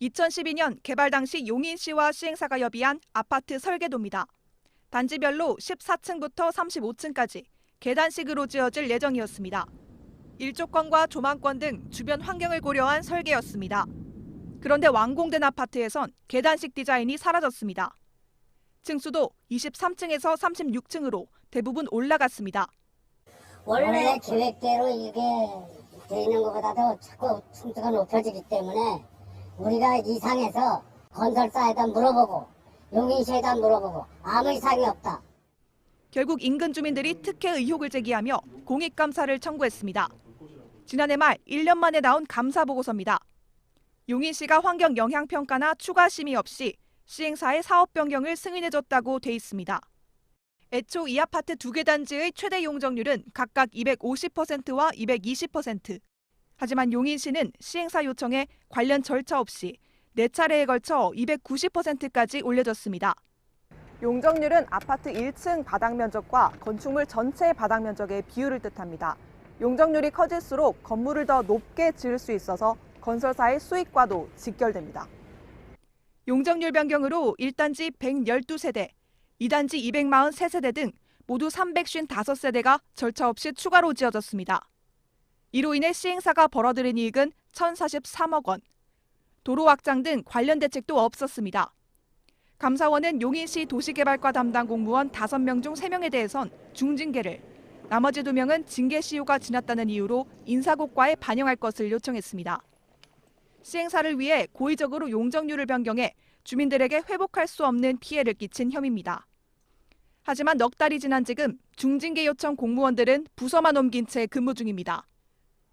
2012년 개발 당시 용인시와 시행사가 협의한 아파트 설계도입니다. 단지별로 14층부터 35층까지 계단식으로 지어질 예정이었습니다. 일조권과 조망권 등 주변 환경을 고려한 설계였습니다. 그런데 완공된 아파트에선 계단식 디자인이 사라졌습니다. 층수도 23층에서 36층으로 대부분 올라갔습니다. 원래 계획대로 이게 돼 있는 것보다도 자꾸 층수가 높여지기 때문에 우리가 이상해서 건설사에다 물어보고 용인시에다 물어보고 아무 이상이 없다. 결국 인근 주민들이 특혜 의혹을 제기하며 공익감사를 청구했습니다. 지난해 말 1년 만에 나온 감사 보고서입니다. 용인시가 환경 영향평가나 추가 심의 없이 시행사의 사업 변경을 승인해줬다고 돼 있습니다. 애초 이 아파트 2개 단지의 최대 용적률은 각각 250%와 220%. 하지만 용인시는 시행사 요청에 관련 절차 없이 4차례에 걸쳐 290%까지 올려줬습니다. 용적률은 아파트 1층 바닥 면적과 건축물 전체 바닥 면적의 비율을 뜻합니다. 용적률이 커질수록 건물을 더 높게 지을 수 있어서 건설사의 수익과도 직결됩니다. 용적률 변경으로 1단지 112세대, 2단지 243세대 등 모두 355세대가 절차 없이 추가로 지어졌습니다. 이로 인해 시행사가 벌어들인 이익은 1,043억 원. 도로 확장 등 관련 대책도 없었습니다. 감사원은 용인시 도시개발과 담당 공무원 5명 중 3명에 대해선 중징계를, 나머지 2명은 징계 시효가 지났다는 이유로 인사고과에 반영할 것을 요청했습니다. 시행사를 위해 고의적으로 용적률을 변경해 주민들에게 회복할 수 없는 피해를 끼친 혐의입니다. 하지만 넉 달이 지난 지금 중징계 요청 공무원들은 부서만 옮긴 채 근무 중입니다.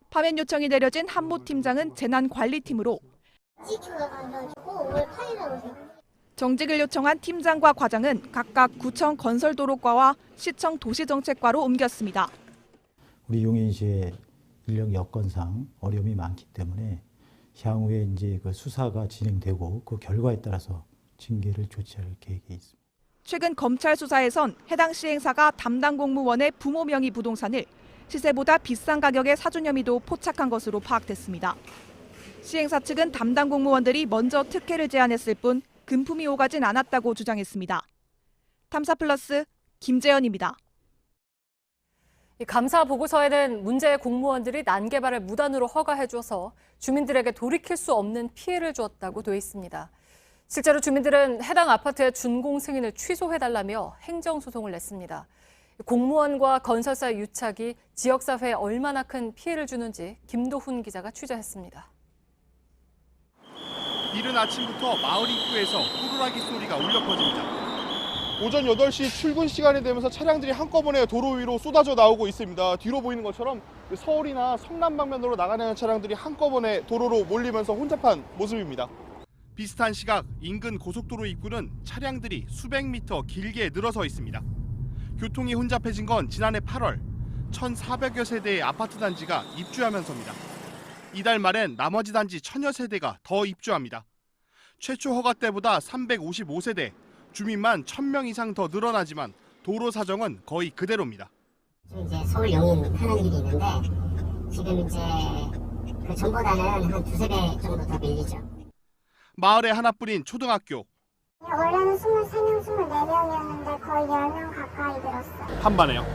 파면 요청이 내려진 한모 팀장은 재난관리팀으로 정직을 요청한 팀장과 과장은 각각 구청 건설도로과와 시청 도시정책과로 옮겼습니다. 우리 용인시의 인력 여건상 어려움이 많기 때문에 향후에 이제 그 수사가 진행되고 그 결과에 따라서 징계를 조치할 계획이 있습니다. 최근 검찰 수사에선 해당 시행사가 담당 공무원의 부모 명의 부동산을 시세보다 비싼 가격에 사준 혐의도 포착한 것으로 파악됐습니다. 시행사 측은 담당 공무원들이 먼저 특혜를 제안했을 뿐 금품이 오가진 않았다고 주장했습니다. 탐사플러스 김재현입니다. 이 감사 보고서에는 문제의 공무원들이 난개발을 무단으로 허가해줘서 주민들에게 돌이킬 수 없는 피해를 주었다고 돼 있습니다. 실제로 주민들은 해당 아파트의 준공 승인을 취소해달라며 행정소송을 냈습니다. 공무원과 건설사의 유착이 지역사회에 얼마나 큰 피해를 주는지 김도훈 기자가 취재했습니다. 이른 아침부터 마을 입구에서 호루라기 소리가 울려 퍼집니다. 오전 8시 출근 시간이 되면서 차량들이 한꺼번에 도로 위로 쏟아져 나오고 있습니다. 뒤로 보이는 것처럼 서울이나 성남 방면으로 나가는 차량들이 한꺼번에 도로로 몰리면서 혼잡한 모습입니다. 비슷한 시각 인근 고속도로 입구는 차량들이 수백 미터 길게 늘어서 있습니다. 교통이 혼잡해진 건 지난해 8월 1,400여 세대의 아파트 단지가 입주하면서입니다. 이달 말엔 나머지 단지 1,000여 세대가 더 입주합니다. 최초 허가 때보다 355세대, 주민만 1,000명 이상 더 늘어나지만 도로 사정은 거의 그대로입니다. 이제 서울 용인 하는 길이 있는데 지금 이제 그 전보다는 한 2-3배 정도 더 밀리죠. 마을에 하나뿐인 초등학교. 원래는 23명, 24명이었는데 거의 10명 가까이 늘었어요. 한반에요.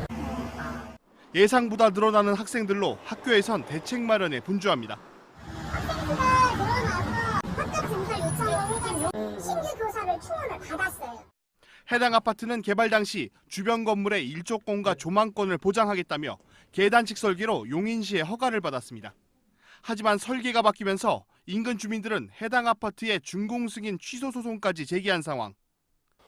예상보다 늘어나는 학생들로 학교에선 대책 마련에 분주합니다. 학생수가 늘어나서 학급 증설 요청을 신규 교사를 충원을 받았어요. 해당 아파트는 개발 당시 주변 건물의 일조권과 조망권을 보장하겠다며 계단식 설계로 용인시의 허가를 받았습니다. 하지만 설계가 바뀌면서 인근 주민들은 해당 아파트의 준공 승인 취소 소송까지 제기한 상황.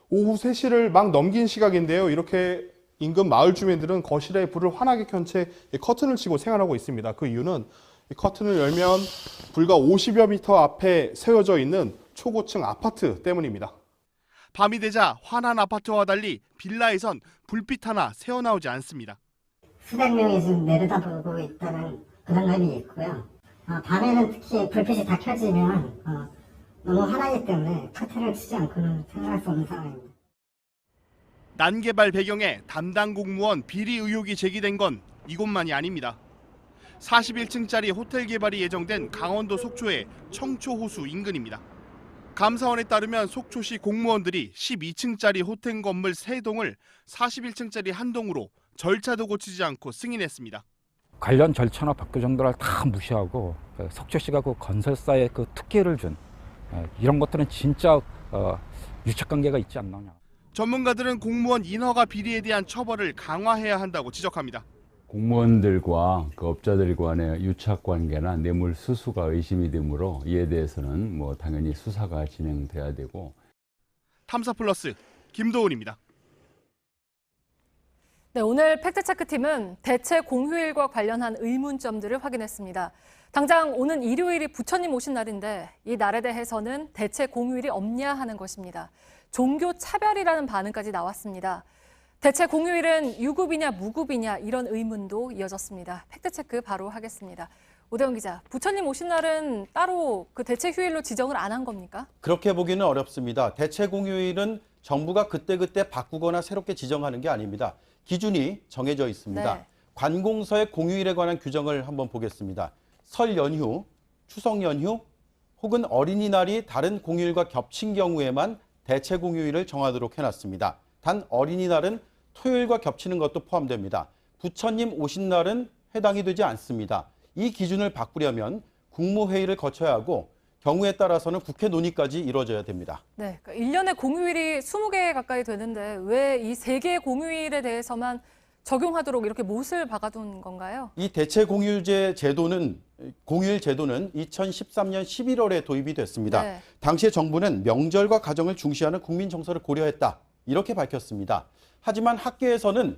오후 3시를 막 넘긴 시각인데요. 이렇게 인근 마을 주민들은 거실에 불을 환하게 켠 채 커튼을 치고 생활하고 있습니다. 그 이유는 이 커튼을 열면 불과 50여 미터 앞에 세워져 있는 초고층 아파트 때문입니다. 밤이 되자 환한 아파트와 달리 빌라에선 불빛 하나 새어나오지 않습니다. 수백 명이 지금 내려다보고 있다는 그런 감이 있고요. 밤에는 특히 불빛이 다 켜지면 너무 환하기 때문에 커튼을 치지 않고는 생각할 수 없는 상황입니다. 난개발 배경에 담당 공무원 비리 의혹이 제기된 건 이곳만이 아닙니다. 41층짜리 호텔 개발이 예정된 강원도 속초의 청초호수 인근입니다. 감사원에 따르면 속초시 공무원들이 12층짜리 호텔 건물 3동을 41층짜리 한 동으로 절차도 고치지 않고 승인했습니다. 관련 절차나 법규 정도를 다 무시하고 속초시가 그 건설사에 그 특혜를 준 이런 것들은 진짜 유착관계가 있지 않느냐. 전문가들은 공무원 인허가 비리에 대한 처벌을 강화해야 한다고 지적합니다. 공무원들과 그 업자들 간의 유착관계나 뇌물 수수가 의심이 되므로 이에 대해서는 당연히 수사가 진행돼야 되고. 탐사플러스 김도훈입니다. 네, 오늘 팩트체크팀은 대체 공휴일과 관련한 의문점들을 확인했습니다. 당장 오는 일요일이 부처님 오신 날인데 이 날에 대해서는 대체 공휴일이 없냐 하는 것입니다. 종교 차별이라는 반응까지 나왔습니다. 대체 공휴일은 유급이냐 무급이냐 이런 의문도 이어졌습니다. 팩트체크 바로 하겠습니다. 오대원 기자, 부처님 오신 날은 따로 그 대체 휴일로 지정을 안 한 겁니까? 그렇게 보기는 어렵습니다. 대체 공휴일은 정부가 그때그때 바꾸거나 새롭게 지정하는 게 아닙니다. 기준이 정해져 있습니다. 네. 관공서의 공휴일에 관한 규정을 한번 보겠습니다. 설 연휴, 추석 연휴 혹은 어린이날이 다른 공휴일과 겹친 경우에만 대체 공휴일을 정하도록 해놨습니다. 단 어린이날은 토요일과 겹치는 것도 포함됩니다. 부처님 오신 날은 해당이 되지 않습니다. 이 기준을 바꾸려면 국무회의를 거쳐야 하고 경우에 따라서는 국회 논의까지 이루어져야 됩니다. 네, 그러니까 1년에 공휴일이 20개 가까이 되는데 왜 이 3개의 공휴일에 대해서만 적용하도록 이렇게 못을 박아둔 건가요? 이 대체 공휴일 제도는 2013년 11월에 도입이 됐습니다. 네. 당시에 정부는 명절과 가정을 중시하는 국민 정서를 고려했다. 이렇게 밝혔습니다. 하지만 학계에서는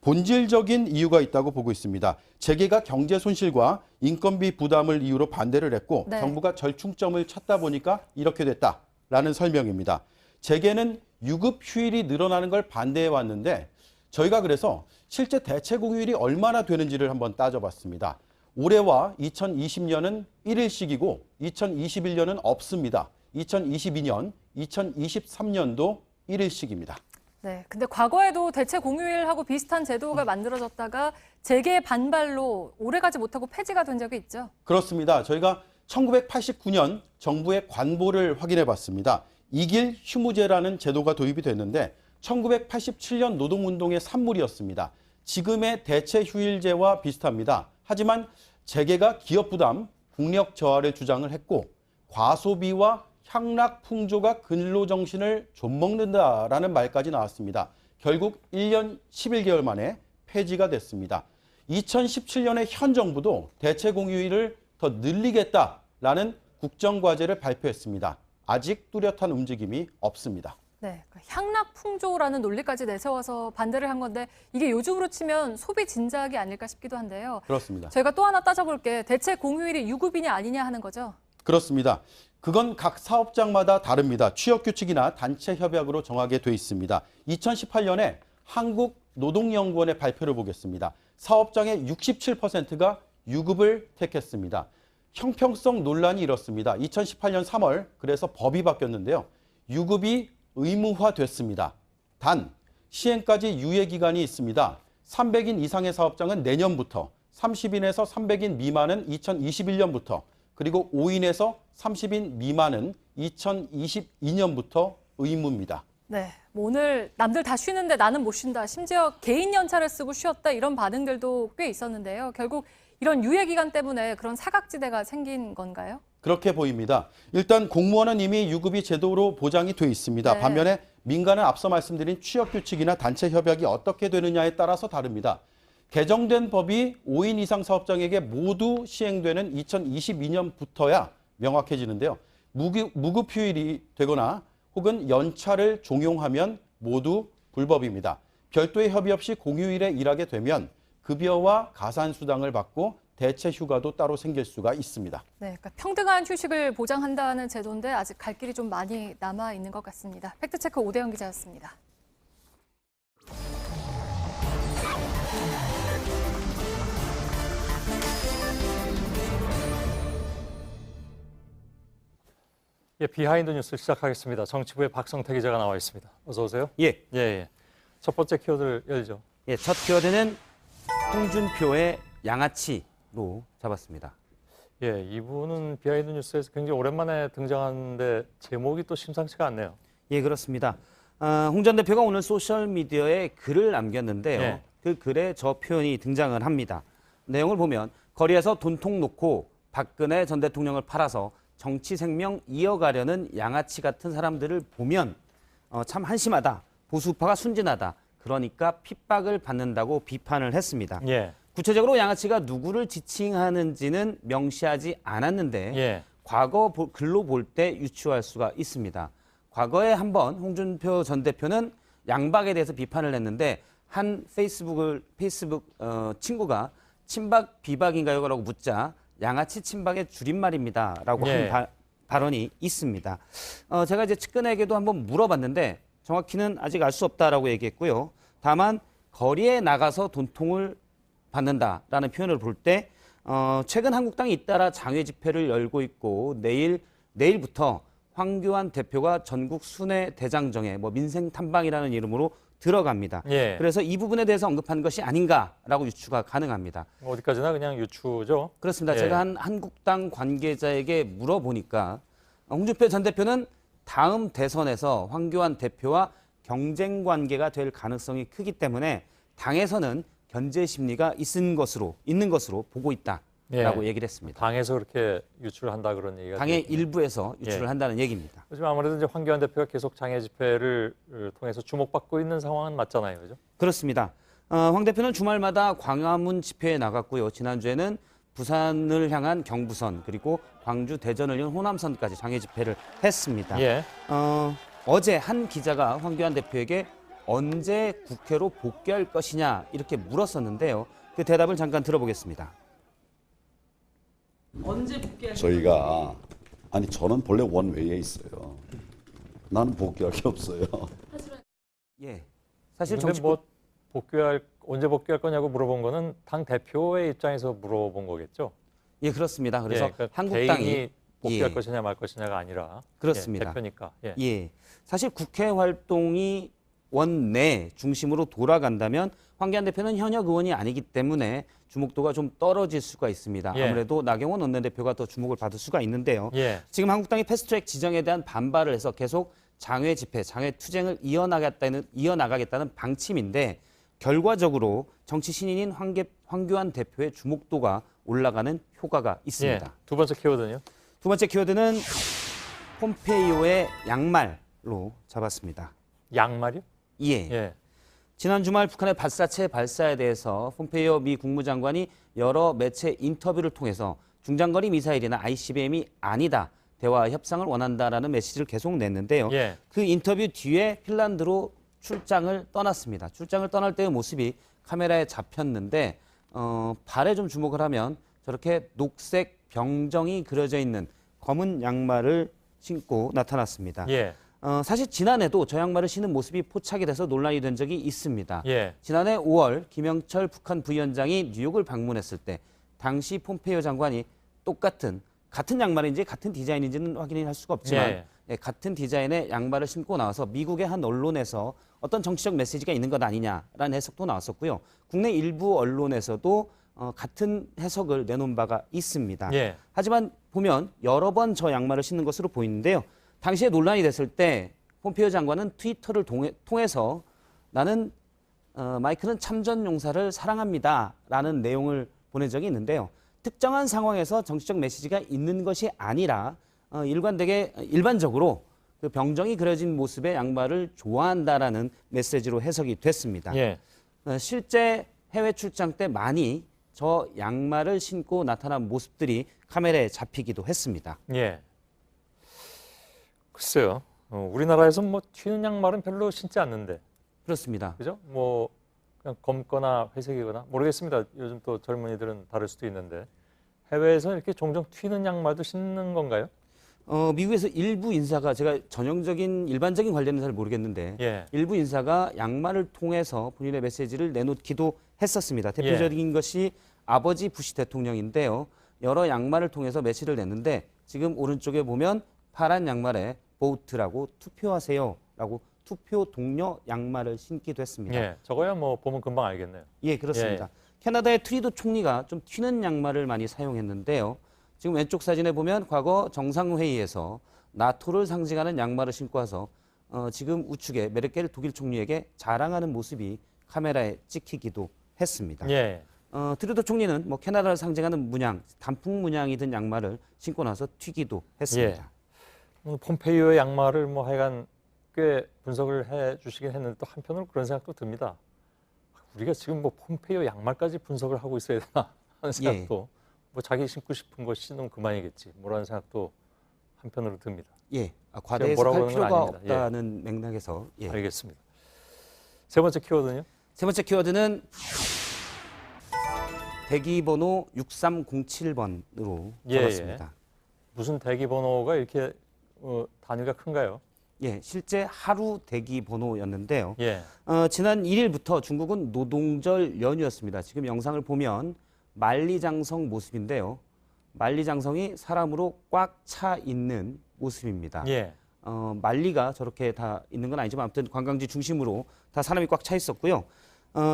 본질적인 이유가 있다고 보고 있습니다. 재계가 경제 손실과 인건비 부담을 이유로 반대를 했고 네. 정부가 절충점을 찾다 보니까 이렇게 됐다라는 설명입니다. 재계는 유급 휴일이 늘어나는 걸 반대해 왔는데 저희가 그래서 실제 대체 공휴일이 얼마나 되는지를 한번 따져봤습니다. 올해와 2020년은 1일씩이고 2021년은 없습니다. 2022년, 2023년도 1일씩입니다. 네, 근데 과거에도 대체 공휴일하고 비슷한 제도가 만들어졌다가 재계 반발로 오래가지 못하고 폐지가 된 적이 있죠. 그렇습니다. 저희가 1989년 정부의 관보를 확인해 봤습니다. 이길 휴무제라는 제도가 도입이 됐는데 1987년 노동운동의 산물이었습니다. 지금의 대체 휴일제와 비슷합니다. 하지만 재계가 기업 부담, 국력 저하를 주장을 했고 과소비와 향락 풍조가 근로정신을 좀먹는다라는 말까지 나왔습니다. 결국 1년 11개월 만에 폐지가 됐습니다. 2017년에 현 정부도 대체 공휴일을 더 늘리겠다라는 국정과제를 발표했습니다. 아직 뚜렷한 움직임이 없습니다. 네, 향락 풍조라는 논리까지 내세워서 반대를 한 건데 이게 요즘으로 치면 소비 진작이 아닐까 싶기도 한데요. 그렇습니다. 저희가 또 하나 따져볼 게 대체 공휴일이 유급이냐 아니냐 하는 거죠. 그렇습니다. 그건 각 사업장마다 다릅니다. 취업규칙이나 단체 협약으로 정하게 돼 있습니다. 2018년에 한국노동연구원의 발표를 보겠습니다. 사업장의 67%가 유급을 택했습니다. 형평성 논란이 이렇습니다. 2018년 3월 그래서 법이 바뀌었는데요. 유급이 의무화됐습니다. 단 시행까지 유예기간이 있습니다. 300인 이상의 사업장은 내년부터, 30인에서 300인 미만은 2021년부터, 그리고 5인에서 30인 미만은 2022년부터 의무입니다. 네, 뭐 오늘 남들 다 쉬는데 나는 못 쉰다. 심지어 개인 연차를 쓰고 쉬었다. 이런 반응들도 꽤 있었는데요. 결국 이런 유예기간 때문에 그런 사각지대가 생긴 건가요? 그렇게 보입니다. 일단 공무원은 이미 유급이 제도로 보장이 돼 있습니다. 네. 반면에 민간은 앞서 말씀드린 취업규칙이나 단체 협약이 어떻게 되느냐에 따라서 다릅니다. 개정된 법이 5인 이상 사업장에게 모두 시행되는 2022년부터야 명확해지는데요. 무급 휴일이 되거나 혹은 연차를 종용하면 모두 불법입니다. 별도의 협의 없이 공휴일에 일하게 되면 급여와 가산수당을 받고 대체 휴가도 따로 생길 수가 있습니다. 네, 그러니까 평등한 휴식을 보장한다는 제도인데 아직 갈 길이 좀 많이 남아 있는 것 같습니다. 팩트체크 오대영 기자였습니다. 예, 비하인드 뉴스 시작하겠습니다. 정치부의 박성태 기자가 나와 있습니다. 어서 오세요. 예. 첫 번째 키워드를 열죠. 예, 첫 키워드는 홍준표의 양아치로 잡았습니다. 예, 이분은 비하인드 뉴스에서 굉장히 오랜만에 등장하는데 제목이 또 심상치가 않네요. 예, 그렇습니다. 홍 전 대표가 오늘 소셜미디어에 글을 남겼는데요. 예. 그 글에 저 표현이 등장을 합니다. 내용을 보면 거리에서 돈통 놓고 박근혜 전 대통령을 팔아서 정치 생명 이어가려는 양아치 같은 사람들을 보면 참 한심하다. 보수파가 순진하다. 그러니까 핍박을 받는다고 비판을 했습니다. 예. 구체적으로 양아치가 누구를 지칭하는지는 명시하지 않았는데 예. 과거 글로 볼 때 유추할 수가 있습니다. 과거에 한번 홍준표 전 대표는 양박에 대해서 비판을 했는데 한 페이스북 친구가 친박 비박인가요? 라고 묻자 양아치 친박의 줄임말입니다. 라고 예. 한 발언이 있습니다. 제가 이제 측근에게도 한번 물어봤는데 정확히는 아직 알 수 없다라고 얘기했고요. 다만 거리에 나가서 돈통을 받는다라는 표현을 볼 때 최근 한국당이 잇따라 장외 집회를 열고 있고 내일부터 황교안 대표가 전국 순회 대장정에 민생 탐방이라는 이름으로 들어갑니다. 예. 그래서 이 부분에 대해서 언급한 것이 아닌가라고 유추가 가능합니다. 어디까지나 그냥 유추죠. 그렇습니다. 예. 제가 한 한국당 관계자에게 물어보니까 홍준표 전 대표는 다음 대선에서 황교안 대표와 경쟁 관계가 될 가능성이 크기 때문에 당에서는 견제 심리가 있는 것으로 보고 있다라고 얘기를 했습니다. 당에서 그렇게 유출을 한다 그런 얘기가 당의 되겠군요. 일부에서 유출을 한다는 얘기입니다. 하지만 아무래도 이제 황교안 대표가 계속 장애 집회를 통해서 주목받고 있는 상황은 맞잖아요, 그죠? 그렇습니다. 황 대표는 주말마다 광화문 집회에 나갔고요. 지난주에는 부산을 향한 경부선 그리고 광주 대전을 이은 호남선까지 장애 집회를 했습니다. 예. 어제 한 기자가 황교안 대표에게 언제 국회로 복귀할 것이냐 이렇게 물었었는데요. 그 대답을 잠깐 들어보겠습니다. 언제 복귀할 저희가 저는 본래 원웨이에 있어요. 나는 복귀할 게 없어요. 예. 사실 근데 언제 복귀할 거냐고 물어본 거는 당 대표의 입장에서 물어본 거겠죠? 예, 그렇습니다. 그래서 그러니까 한국당이 개인이 복귀할 것이냐 말 것이냐가 아니라 그렇습니다. 대표니까. 예. 사실 국회 활동이 원내 중심으로 돌아간다면 황교안 대표는 현역 의원이 아니기 때문에 주목도가 좀 떨어질 수가 있습니다. 예. 아무래도 나경원 원내대표가 더 주목을 받을 수가 있는데요. 예. 지금 한국당이 패스트트랙 지정에 대한 반발을 해서 계속 장외 집회, 장외 투쟁을 이어나가겠다는 방침인데 결과적으로 정치 신인인 황교안 대표의 주목도가 올라가는 효과가 있습니다. 예. 두 번째 키워드는요? 두 번째 키워드는 폼페이오의 양말로 잡았습니다. 양말이요? 예. 지난 주말 북한의 발사체 발사에 대해서 폼페이오 미 국무장관이 여러 매체 인터뷰를 통해서 중장거리 미사일이나 ICBM이 아니다. 대화 협상을 원한다라는 메시지를 계속 냈는데요. 예. 그 인터뷰 뒤에 핀란드로 출장을 떠났습니다. 출장을 떠날 때의 모습이 카메라에 잡혔는데 발에 좀 주목을 하면 저렇게 녹색 병정이 그려져 있는 검은 양말을 신고 나타났습니다. 예. 사실 지난해도 저 양말을 신은 모습이 포착이 돼서 논란이 된 적이 있습니다. 예. 지난해 5월 김영철 북한 부위원장이 뉴욕을 방문했을 때 당시 폼페이오 장관이 같은 양말인지 같은 디자인인지는 확인할 수가 없지만 같은 디자인의 양말을 신고 나와서 미국의 한 언론에서 어떤 정치적 메시지가 있는 것 아니냐라는 해석도 나왔었고요. 국내 일부 언론에서도 같은 해석을 내놓은 바가 있습니다. 예. 하지만 보면 여러 번 저 양말을 신는 것으로 보이는데요. 당시에 논란이 됐을 때 폼페이오 장관은 트위터를 통해서 나는 마이크는 참전 용사를 사랑합니다라는 내용을 보낸 적이 있는데요. 특정한 상황에서 정치적 메시지가 있는 것이 아니라 일반적으로 그 병정이 그려진 모습의 양말을 좋아한다라는 메시지로 해석이 됐습니다. 예. 실제 해외 출장 때 많이 저 양말을 신고 나타난 모습들이 카메라에 잡히기도 했습니다. 예. 글쎄요. 우리나라에서 튀는 양말은 별로 신지 않는데. 그렇습니다. 그죠? 그냥 검거나 회색이거나 모르겠습니다. 요즘 또 젊은이들은 다를 수도 있는데 해외에서 이렇게 종종 튀는 양말도 신는 건가요? 미국에서 일부 인사가 제가 전형적인 일반적인 관련은 잘 모르겠는데 예. 일부 인사가 양말을 통해서 본인의 메시지를 내놓기도 했었습니다. 대표적인 것이 아버지 부시 대통령인데요. 여러 양말을 통해서 메시지를 냈는데 지금 오른쪽에 보면 파란 양말에 보트라고 투표하세요라고 투표 동료 양말을 신기도 했습니다. 예, 저거야 뭐 보면 금방 알겠네요. 예, 그렇습니다. 캐나다의 트리도 총리가 좀 튀는 양말을 많이 사용했는데요. 지금 왼쪽 사진에 보면 과거 정상회의에서 나토를 상징하는 양말을 신고 와서 지금 우측에 메르켈 독일 총리에게 자랑하는 모습이 카메라에 찍히기도 했습니다. 예. 트루도 총리는 뭐 캐나다를 상징하는 문양, 단풍 문양이 든 양말을 신고 나서 튀기도 했습니다. 예. 폼페이오의 양말을 뭐 하여간 꽤 분석을 해 주시긴 했는데 또 한편으로 그런 생각도 듭니다. 우리가 지금 뭐 폼페이오 양말까지 분석을 하고 있어야 되나 하는 생각도 뭐 자기 신고 싶은 거 신으면 그만이겠지 뭐라는 생각도 한편으로 듭니다. 예, 과대해서 할 필요가 없다는 맥락에서 알겠습니다. 세 번째 키워드는요? 세 번째 키워드는 대기번호 6307번으로 적었습니다. 무슨 대기번호가 이렇게 단위가 큰가요? 예, 실제 하루 대기 번호였는데요. 지난 1일부터 중국은 노동절 연휴였습니다. 지금 영상을 보면 만리장성 모습인데요. 만리장성이 사람으로 꽉 차 있는 모습입니다. 만리가 저렇게 다 있는 건 아니지만 아무튼 관광지 중심으로 다 사람이 꽉 차 있었고요.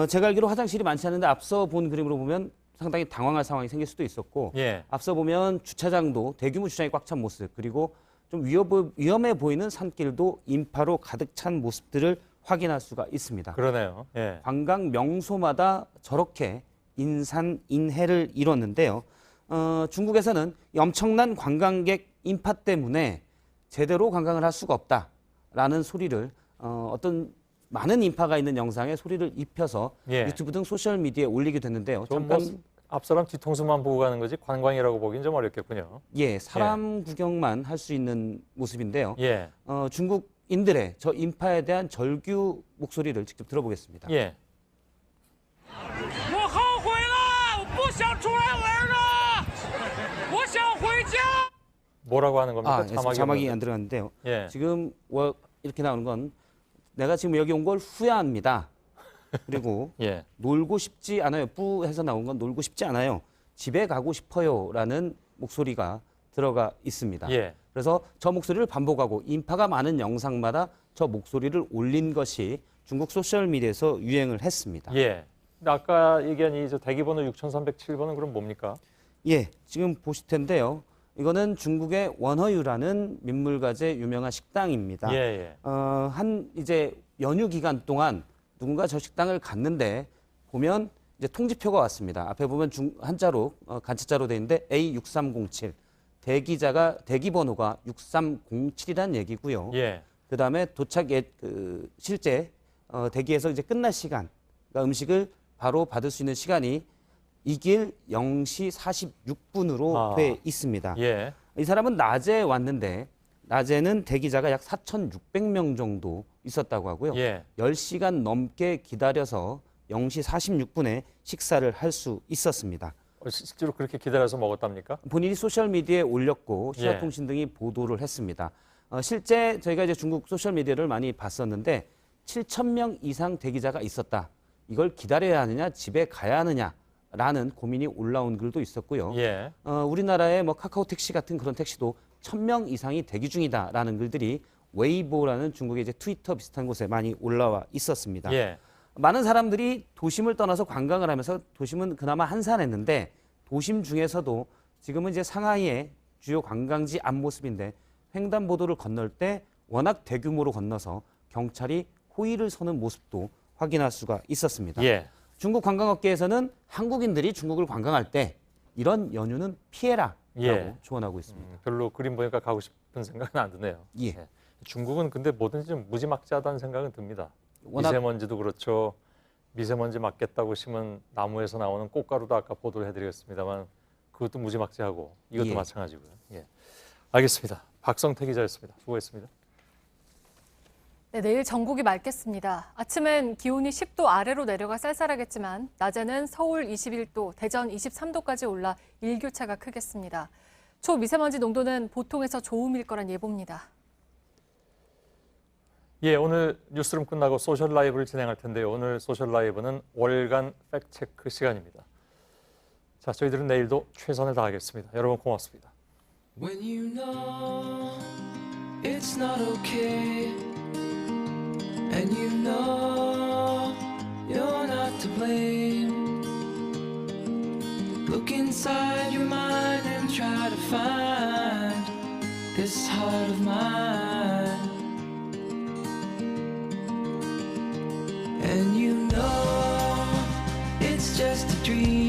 제가 알기로 화장실이 많지 않은데 앞서 본 그림으로 보면 상당히 당황할 상황이 생길 수도 있었고 앞서 보면 주차장도 대규모 주차장이 꽉 찬 모습 그리고 좀 위험해 보이는 산길도 인파로 가득 찬 모습들을 확인할 수가 있습니다. 그러네요. 관광 명소마다 저렇게 인산인해를 이뤘는데요. 중국에서는 엄청난 관광객 인파 때문에 제대로 관광을 할 수가 없다라는 소리를 어떤 많은 인파가 있는 영상에 소리를 입혀서 유튜브 등 소셜미디어에 올리기도 했는데요. 잠깐 앞사람 뒤통수만 보고 가는 거지 관광이라고 보기는 좀 어렵겠군요. 예, 사람 구경만 할 수 있는 모습인데요. 중국인들의 저 인파에 대한 절규 목소리를 직접 들어보겠습니다. 뭐라고 하는 겁니까? 자막이 안 들어갔는데요. 지금 이렇게 나오는 건 내가 지금 여기 온 걸 후회합니다. 그리고 놀고 싶지 않아요. 뿌해서 나온 건 놀고 싶지 않아요. 집에 가고 싶어요라는 목소리가 들어가 있습니다. 그래서 저 목소리를 반복하고 인파가 많은 영상마다 저 목소리를 올린 것이 중국 소셜미디어에서 유행을 했습니다. 근데 아까 얘기한 이 대기번호 6307번은 그럼 뭡니까? 지금 보실 텐데요. 이거는 중국의 원허유라는 민물가제 유명한 식당입니다. 이제 연휴 기간 동안 누군가 저 식당을 갔는데 보면 이제 통지표가 왔습니다. 앞에 보면 한자로 간체자로 돼 있는데 A6307 대기번호가 6307이란 얘기고요. 그다음에 실제 대기에서 이제 끝날 시간, 그러니까 음식을 바로 받을 수 있는 시간이 이 길 0시 46분으로 돼 있습니다. 이 사람은 낮에 왔는데 낮에는 대기자가 약 4,600명 정도 있었다고 하고요. 10시간 넘게 기다려서 0시 46분에 식사를 할 수 있었습니다. 실제로 그렇게 기다려서 먹었답니까? 본인이 소셜미디어에 올렸고 신화통신 등이 보도를 했습니다. 실제 저희가 이제 중국 소셜미디어를 많이 봤었는데 7,000명 이상 대기자가 있었다. 이걸 기다려야 하느냐 집에 가야 하느냐라는 고민이 올라온 글도 있었고요. 우리나라의 뭐 카카오 택시 같은 그런 택시도 1,000명 이상이 대기 중이다라는 글들이 웨이보라는 중국의 이제 트위터 비슷한 곳에 많이 올라와 있었습니다. 많은 사람들이 도심을 떠나서 관광을 하면서 도심은 그나마 한산했는데 도심 중에서도 지금은 이제 상하이의 주요 관광지 앞모습인데 횡단보도를 건널 때 워낙 대규모로 건너서 경찰이 호의를 서는 모습도 확인할 수가 있었습니다. 중국 관광업계에서는 한국인들이 중국을 관광할 때 이런 연휴는 피해라라고 조언하고 있습니다. 별로 그림 보니까 가고 싶은 생각은 안 드네요. 중국은 근데 뭐든지 좀 무지막지하다는 생각은 듭니다. 미세먼지도 그렇죠. 미세먼지 막겠다고 심은 나무에서 나오는 꽃가루도 아까 보도를 해드렸습니다만 그것도 무지막지하고 이것도 마찬가지고요. 알겠습니다. 박성태 기자였습니다. 수고했습니다. 네, 내일 전국이 맑겠습니다. 아침엔 기온이 10도 아래로 내려가 쌀쌀하겠지만 낮에는 서울 21도, 대전 23도까지 올라 일교차가 크겠습니다. 초미세먼지 농도는 보통에서 좋음일 거란 예보입니다. 예, 오늘 뉴스룸 끝나고 소셜 라이브를 진행할 텐데요. 오늘 소셜 라이브는 월간 팩트체크 시간입니다. 자, 저희들은 내일도 최선을 다하겠습니다. 여러분 고맙습니다. When you know it's not okay, and you know you're not to blame, look inside your mind and try to find this heart of mine. And you know it's just a dream.